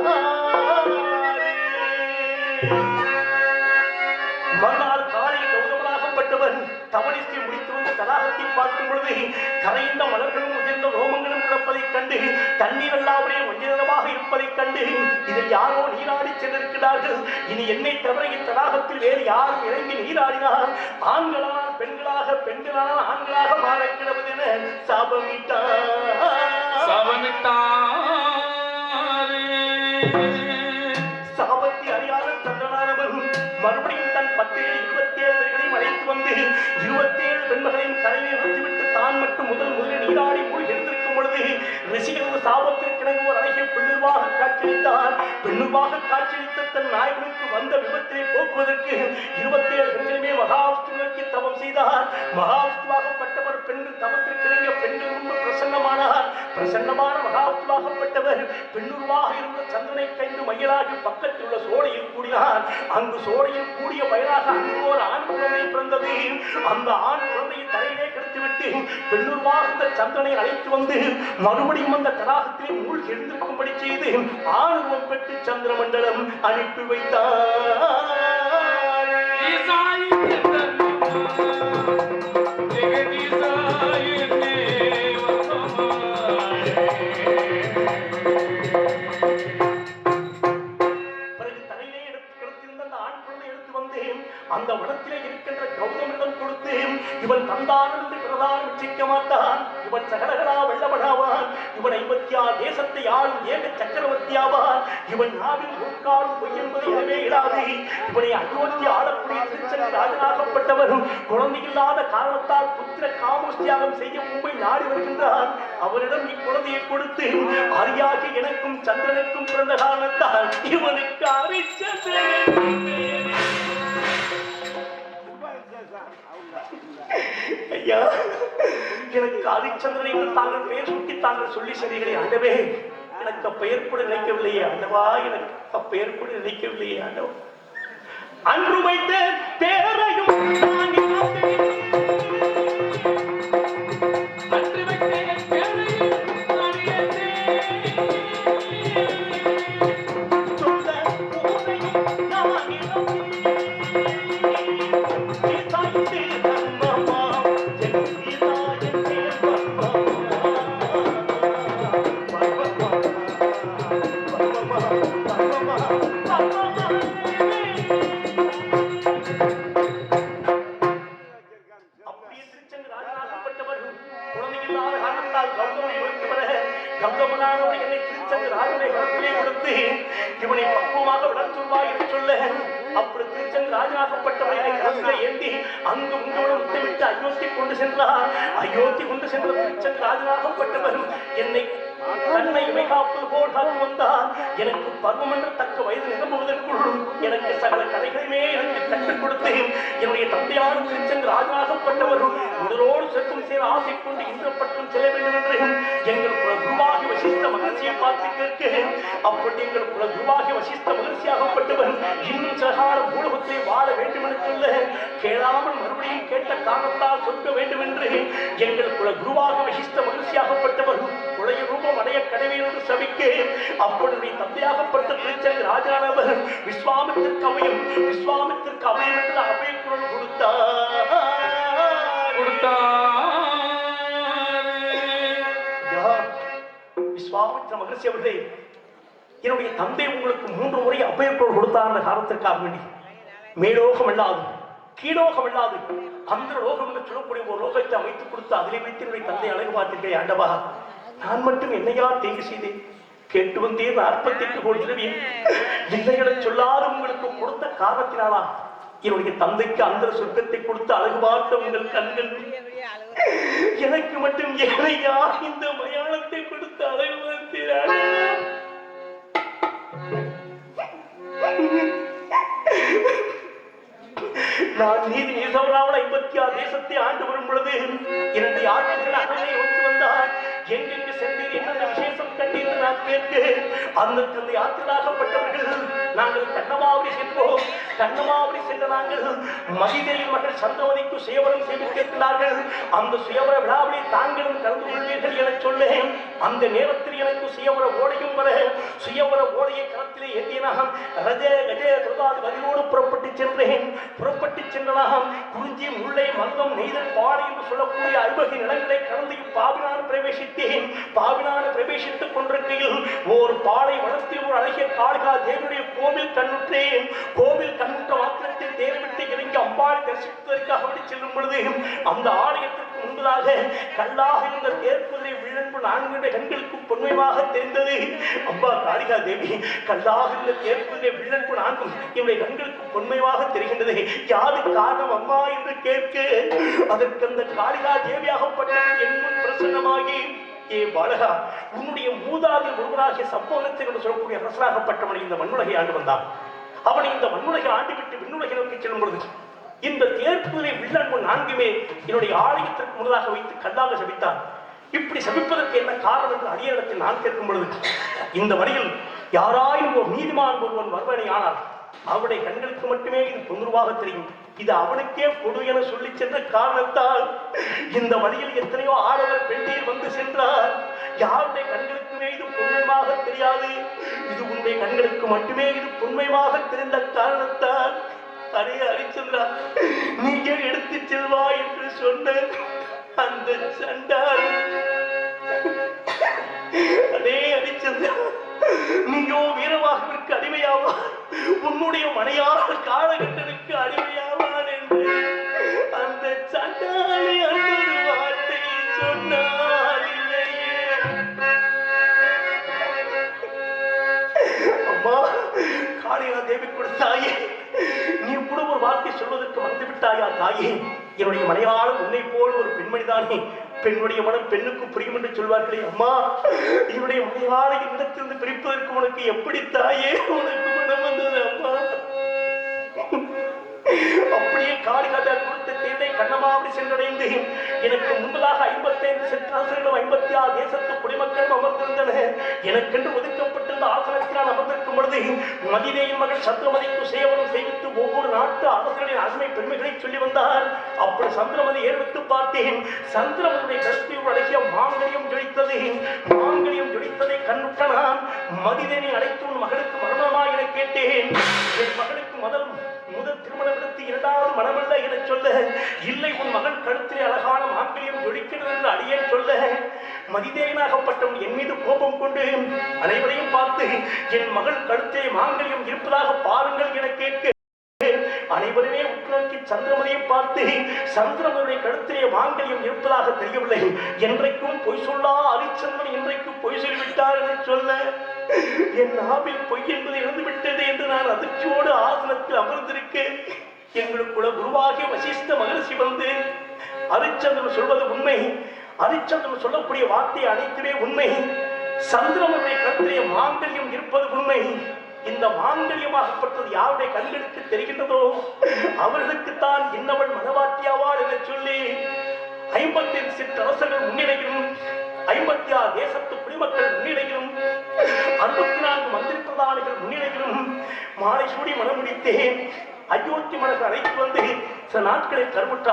மறுநாள் காலையில் கௌதமனாகப்பட்டவன் தவணிசை முடித்து வந்து தடாகத்தை பார்க்கும் பொழுது கரைந்த மலர்களும் உயர்ந்த ரோமங்களும் கிடப்பதைக் கண்டு தண்ணீர் எல்லாவரே மஞ்சளமாக இருப்பதைக் கண்டு இதில் யாரோ நீராடி சென்றிருக்கிறார்கள். இனி என்னை தவிர இத்தடாகத்தில் வேறு யாரும் இறங்கி நீராடினால் ஆண்களால் பெண்களாக பெண்களால் ஆண்களாக மாற கிடவது என சாபத்தை அறியாத சந்திரனானவன் மறுபடியும் தன் 27 பேர்களையும் அழைத்து வந்து 27 பெண்மகளையும் தலைமையை வைத்துவிட்டு தான் மட்டும் முதலில் நீராடி மூழ்கி எழுந்திருக்கும் பொழுது ரிஷிகளது சாபத்திற்கு ஒரு அழகிய பெண்ணுருவாக காட்சியளித்தார். பெண்ணுருவாக காட்சியளித்த தன் நாயகனுக்கு வந்த விபத்தினை போக்குவதற்கு 27 பெண்களுமே மகாவிஷ்ணு நோக்கி தவம் செய்தார். மகாவிஷ்ணுவாகப்பட்டவர் பெண்கள் தவத்திற்கு இறங்கிய பெண்கள் ரொம்ப பிரசன்னமானார். பிரசன்னமான மகாவிஷ்ணுவாகப்பட்டவர் பெண்ணுருவாக இருந்த சந்திரனை கைந்து மயிலாகி பக்கத்தில் உள்ள சோலையில் கூடினார். அங்கு சோலையில் கூடிய வயலாக அங்கு ஒரு ஆண் குழந்தை பிறந்தது. அந்த ஆண் குழந்தையை தலையிலே கெடுத்துவிட்டு பெண்ணுருவாக இந்த சந்திரனை அழைத்து வந்து மறுபடியும் அந்த தடாகத்திலே மூழ்கி எழுந்திருக்கும்படி செய்து ஆணுவம் பெற்று சந்திர மண்டலம் அனுப்பி வைத்தார். அந்த வனத்திலே இருக்கின்ற கௌதமனிடம் கொடுத்து இவன் தந்தான் என்று பிரதானம் இச்சிக்க மாட்டான். இவன் சகலகலா வெள்ளவனாவான். இவன் 56 தேசத்தை ஆளும் ஏக சக்கரவர்த்தியாவான். இவன் நாவில் முற்காலும் பொய் என்பதை எனவே இடாது. இவனை அயோத்தி ஆளக்கூடிய திருச்செந்த ராஜனாகப்பட்டவரும் குழந்தை இல்லாத காரணத்தால் புத்திர காமோஸ்தியாகம் செய்ய மும்பை நாடி வருகின்றான். அவரிடம் இக்குழந்தையை கொடுத்து அரியாகி எனக்கும் சந்திரனுக்கும் பிறந்த காரணத்தால் இவனுக்கு அரிச்சந்திரன் ஐயா, எனக்கு ஹரிச்சந்திரன் என்று தாங்கள் பெயர் சுட்டி தாங்கள் சொல்லி சரிகளே ஆண்டவே, எனக்கு அப்பெயர் கூட நினைக்கவில்லையே ஆண்டவா, எனக்கு அப்பெயர் கூட நினைக்கவில்லையே ஆண்டவா. அன்று வைத்த பேரையும் இவனை பக்குவமாக விடத்துள்வாய் என்று சொல்ல அப்படி திருச்செங்க ராஜனாகப்பட்டவரை கரத்திலே ஏந்தி அங்கு உங்களோடு முத்தமிட்டு அயோத்தி கொண்டு சென்றார். அயோத்தி கொண்டு சென்ற திருச்செங்க ராஜனாகப்பட்டவர் என்னை தன்னை காப்பது போல் காத்து வந்தார். எனக்கு பருவம் என்ற தக்க வயது நிரம்புவதற்குள் எனக்கு சகல கதைகளுமே எனக்கு கற்றுக் கொடுத்து என்னுடைய தந்தையான திருச்செங்க ராஜனாகப்பட்டவர் உடலோடு செல்லும் சேர ஆசை கொண்டு இந்திரப்பட்டம் செல்ல வேண்டும் என்று எங்கள் குல குருவாகி வசிஷ்ட மகிழ்ச்சியை பார்த்து கேட்க அப்படி எங்கள் குல குருவாகி வசிஷ்ட மகிழ்ச்சியாகப்பட்டவர் இன்னும் சிலகால பூலகத்தை வாழ வேண்டும் என்று சொல்ல கேளாமல் மறுபடியும் கேட்ட காரணத்தால் சொல்ல வேண்டும் என்று எங்கள் குல குருவாக வசிஷ்ட மகிழ்ச்சியாகப்பட்டவர் குழைய ரூபம் அடைய கடவை என்று சபிக்க அப்பொழுது தந்தையாகப்பட்ட திருச்செங்க ராஜானவர் விஸ்வாமித்திற்கு அபயம் என்று அபயக்குரல் கொடுத்தார். விஸ்வாமித்திர மகர்ஷி அவர்களே, என்னுடைய தந்தை உங்களுக்கு 3 முறை அபயக்குரல் கொடுத்தார் காரணத்திற்காக வேண்டி மேலோகம் அல்லாது கீழோகம் அல்லாது அந்த லோகம் என்று சொல்லக்கூடிய ஒரு லோகத்தை அமைத்துக் கொடுத்து அதிலே வைத்து என்னுடைய தந்தை அழகு பார்த்திருக்கேன். ஆண்டவா, நான் மட்டும் என்னையா தேங்கு செய்தேன்? கேட்டு வந்தேன் 48 கோடி திரவி இல்லைகளை சொல்லாத உங்களுக்கு கொடுத்த காரணத்தினாலா என்னுடைய தந்தைக்கு அந்த சொர்க்கத்தை கொடுத்து அழகு பார்த்த உங்கள் கண்கள் எனக்கு மட்டும் ஏழையா இந்த மயானத்தை கொடுத்து அழகு பார்த்தீர்கள்? நான் நீதி நீசவராவன 56 தேசத்தை ஆண்டு வரும் பொழுது என்னுடைய ஆட்சிகள் அண்ணனை ஒத்து வந்தார். எங்கெங்கு சென்று என்னென்ன விசேஷம் கண்டு என்று நான் கேட்க அந்த யாத்திராகப்பட்டவர்கள் நாங்கள் கண்ணமாவடி சென்றோம். கண்ணமாவடி சென்ற நாங்கள் மதிதையின் மகள் சந்தமதிக்கு சுயவரம் செய்திருக்கிறார்கள். அந்த சுயவர விழாவில் தாங்களும் கலந்து கொள்வீர்கள் என சொல்லேன். அந்த நேரத்தில் எனக்கு சுயவர ஓடையும் வர சுயவர ஓடையை களத்திலே ஏற்றினாகம் ரஜ கஜ துருதாது வதிலோடு புறப்பட்டு சென்றேன். புறப்பட்டு சென்றனாகம் குறிஞ்சி முல்லை மந்தம் நெய்தல் பாறை என்று சொல்லக்கூடிய 50 நிலங்களை கடந்து பாவினான் பிரவேசித்தேன். பாவினான் பிரவேசித்துக் கொண்டிருக்கையில் ஒரு பாலை வளத்தில் ஒரு அழகிய காளிகா தேவனுடைய கோவில் கண்ணுற்றேன். கோவில் கண்ணுற்ற மாத்திரத்தில் தேர்விட்டு இறங்கி அம்பாளை தரிசிப்பதற்காக செல்லும் பொழுது அந்த ஆலயத்திற்கு முன்பதாக கல்லாக இருந்த தேர்க்குதிரை விழன்பு 4 கண்களுக்கு பொன்மையாக தெரிந்தது. அம்பா காளிகா தேவி கல்லாக இருந்த தேர்க்குதிரை விழன்பு 4 இவருடைய கண்களுக்கு பொன்மையாக தெரிகின்றது. யாது காரணம் அம்மா என்று கேட்க அதற்கு அந்த காளிகா தேவியாகப்பட்ட என் முன் பிரசன்னமாகி ஏ பாலகா உன்னுடைய மூதாதி ஒருவராகிய சம்பவத்தை என்று சொல்லக்கூடிய அரசராகப்பட்டவனை இந்த மண்ணுலகை ஆண்டு வந்தான். அவனை இந்த மண்ணுலகை ஆண்டுவிட்டு விண்ணுலகை நோக்கி செல்லும் பொழுது இந்த தேர்ப்புரை வில்லன்பு 4மே என்னுடைய ஆலயத்திற்கு முன்னதாக வைத்து கல்லாக சபித்தான். இப்படி சபிப்பதற்கு என்ன காரணம் என்று அரியணத்தில் நான் கேட்கும் பொழுது இந்த வழியில் யாராயும் ஒரு நீதிமான் ஒருவன் வருவனை ஆனால் அவருடைய கண்களுக்கு மட்டுமே இது தொந்தரவாக தெரியும். இது அவனுக்கே கொடு என சொல்லி சென்ற காரணத்தால் இந்த வழியில் எத்தனையோ ஆடவர் பெண்ணீர் வந்து சென்றார். யாருடைய கண்களுக்குமே இது பொன்மையாக தெரியாது. இது உன்னுடைய கண்களுக்கு மட்டுமே இது பொன்மையாக தெரிந்த காரணத்தால் அரே ஹரிச்சந்திரா நீங்க எடுத்து செல்வா என்று சொன்ன அந்த சண்டால் அதே ஹரிச்சந்திரா நீயோ வீரவாகவிற்கு அடிமையாவா உன்னுடைய மனையாள காலகட்டனுக்கு அடிமையாவான் என்று அந்த சண்டாளி அந்த ஒரு வார்த்தை சொன்னார் இல்லையே. அம்மா காளிகா தேவி கொடுத்தாயே நீ கூட ஒரு வார்த்தை சொல்வதற்கு வந்து விட்டாயா தாயே. என்னுடைய மனையாளம் உன்னை போல் ஒரு பெண்மணிதானே. பெண்ணுடைய மனம் பெண்ணுக்கு புரியும் என்று சொல்வார்களே. அம்மா என்னுடைய மனையாளை இடத்திலிருந்து பிரிப்பதற்கு உனக்கு எப்படி தாயே உனக்கு மனம் வந்தது அம்மா? அப்படியே காளிகாதா கொடுத்த தேர்தை கண்ணமாவடி சென்றடைந்து எனக்கு முன்பதாக 55 சிற்றரசர்களும் 56 தேசத்து குடிமக்களும் அமர்ந்திருந்தனர். எனக்கென்று ஒதுக்கப்பட்டிருந்த ஆசனத்தில் நான் அமர்ந்திருக்கும் பொழுது மதிதேயின் மகள் சந்திரமதிக்கு சேவனம் செய்வித்து ஒவ்வொரு நாட்டு அரசர்களின் அருமை பெருமைகளை சொல்லி வந்தார். அப்படி சந்திரமதி ஏற்பட்டு பார்த்தேன். சந்திரமதியுடைய கருத்தில் அழகிய மாங்கல்யம் ஜொலித்தது. மாங்கல்யம் ஜொலித்ததை கண்ணுற்ற நான் மதிதேனை அழைத்து உன் மகளுக்கு மரணமா என கேட்டேன். என் மகளுக்கு முதல் திருமணம் எடுத்து 2வது மனமல்ல என சொல்ல இல்லை உன் மகள் கழுத்திலே அழகான மாங்கல்யம் ஜொலிக்கிறது என்று அடியேன் சொல்ல மதிதேயனாகப்பட்டவன் என் மீது கோபம் கொண்டு அனைவரையும் பார்த்து என் மகள் கழுத்திலே மாங்கல்யம் இருப்பதாக பாருங்கள் என கேட்க அனைவருமே உட்நோக்கி சந்திரமதியை பார்த்து சந்திரமதியுடைய கழுத்திலே மாங்கல்யம் இருப்பதாக தெரியவில்லை. என்றைக்கும் பொய் சொல்லா ஹரிச்சந்திரன் இன்றைக்கு பொய் சொல்லிவிட்டார் என சொல்ல என் நாவில் பொய் என்பது இழந்துவிட்டது என்று நான் அதிர்ச்சியோடு ஆசனத்தில் அமர்ந்திருக்க எங்களுக்குள்ள குருவாகிய வசிஷ்ட மகரிஷி வந்து ஹரிச்சந்திரன் சொல்வது உண்மை. ஹரிச்சந்திரன் சொல்லக்கூடிய வார்த்தை அனைத்துமே உண்மை. சந்திரமனுடைய கழுத்திலே மாங்கல்யம் இருப்பது உண்மை. இந்த மாங்கல்யமாகப்பட்டது யாருடைய கண்களுக்கு தெரிகின்றதோ அவர்களுக்குத்தான் இன்னவள் மனவாட்டியாவாள் என சொல்லி 55 சிற்றரசர்கள் முன்னிலையிலும் 56 தேசத்து குடிமக்கள் முன்னிலையிலும் 64 மந்திரி பிரதானிகள் முன்னிலையிலும் மாலை சூடி மனம் முடித்தேன். அயோத்தி மனசு அழைத்து வந்து சில நாட்களை கருவுற்ற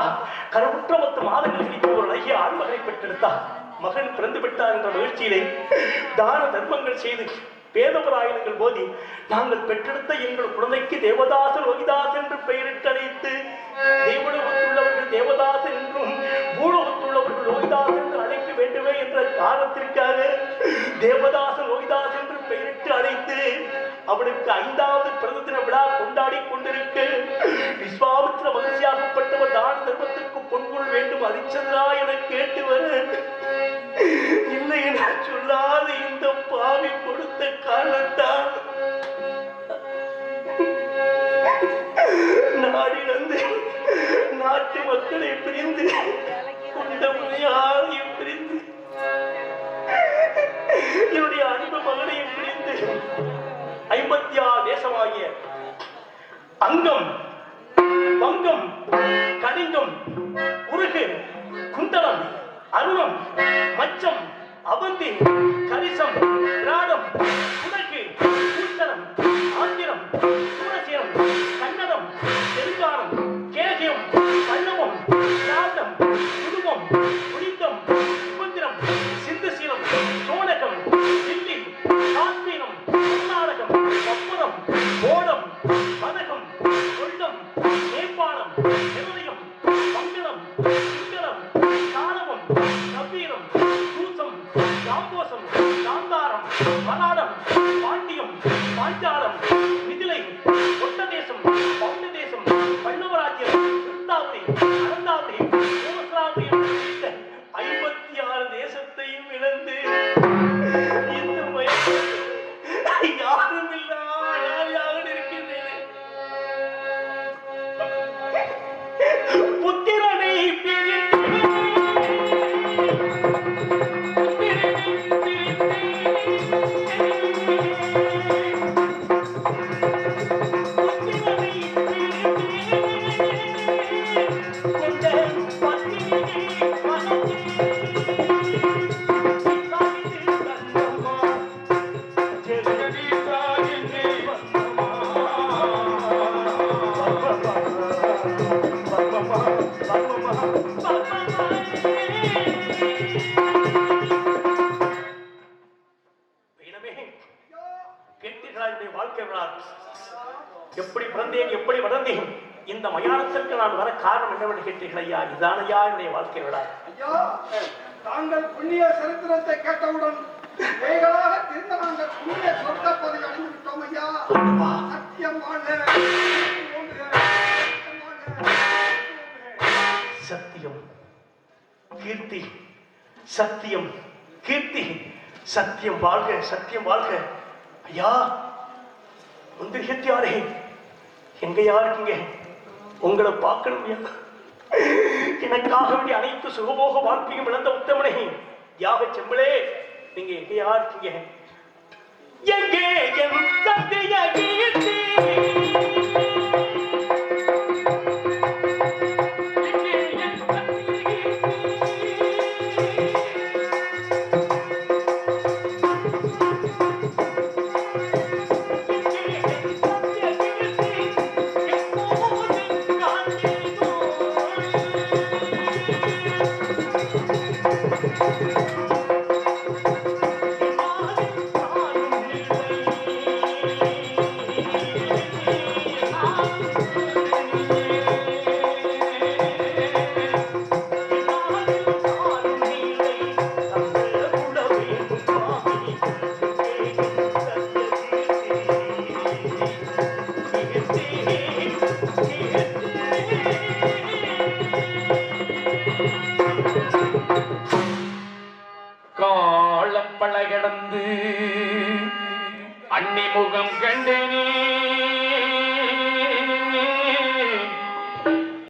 10 மாதங்கள் கழித்து ஒரு அழகிய ஆண்மகனை பெற்றெடுத்தார். மகன் பிறந்து விட்டார் என்ற மகிழ்ச்சியிலே தான தர்மங்கள் செய்து வேதபராயணங்கள் போதி நாங்கள் பெற்றெடுத்த எங்கள் குழந்தைக்கு தேவதாசன் லோகிதாசன் என்று பெயரிட்டு அழைத்து தேவலோகத்துள்ளவர்கள் தேவதாசன் என்றும் பூலோகத்துள்ளவர்கள் லோகிதாசன் என்று அழைக்க வேண்டுமே என்ற காரணத்திற்காக தேவதாசன் லோகிதாசன் என்று பெயரிட்டு அழைத்து அவனுக்கு 5வது பிறந்த தின விழா கொண்டாடி கொண்டிருக்க விஸ்வாமித்திர மகிழ்ச்சியாகப்பட்டவர் தான தர்மத்திற்கு பொன்கொள் வேண்டும் ஹரிச்சந்திரா என கேட்டு வர இல்லை என சொல்லாது இந்த பாவி கொடுத்த காரணத்தால் நாடிலிருந்து நாட்டு மக்களை பிரிந்து கொண்ட முறையாரையும் பிரிந்து என்னுடைய அன்பு மகனையும் பிரிந்து 56 தேசமாகிய அங்கம் பங்கம் கலிங்கம் உருகு குண்டலம் அருணம் மச்சம் அவந்தி கரிசம் ஞானம், நிர்ணயம், மங்களம், சுந்தரம், ஞானவம், நவீனம், சூசம், ஜாம்போசம், காந்தாரம், மலாடம், பாண்டியம், பாஞ்சாலம், மிதிலை, ஒட்டதேசம், பௌண்டதேசம், பல்லவராஜ்யம், சிந்தாவரி, அனந்தாவரி, சோமஸ்ராவரி உள்ளிட்ட 56 தேசத்தையும் இழந்து இந்த வயதில் யாரும் இல்லாத இருக்கின்றேன். புத்திரனை வாழ்க்கை வரலாறு எப்படி பிறந்தேன் எப்படி வளர்ந்தேன் இந்த மயானத்திற்கு நான் வர காரணம் என்னவென்று கேட்டீர்கள் ஐயா. இதான் ஐயா என்னுடைய வாழ்க்கை வரலாறு. ஐயா, தாங்கள் புண்ணிய சரித்திரத்தை கேட்டவுடன் கைகளாக திருந்த நாங்கள் புண்ணிய சொர்க்க பதவி அடைந்து விட்டோம் ஐயா. சத்தியம் வாழ்க, சத்தியம் கீர்த்தி, சத்தியம் கீர்த்தி, சத்தியம் வாழ்க, சத்தியம் வாழ்க. ஐயா முந்திரியாரே, எங்கயா இருக்கீங்க? உங்களை பார்க்கணும். எனக்காக வேண்டிய அனைத்து சுகபோக வாழ்க்கையும் இழந்த உத்தமனே, யாக செம்பளே, நீங்க எங்கயா இருக்கீங்க? எங்கே என் சத்திய கீர்த்தி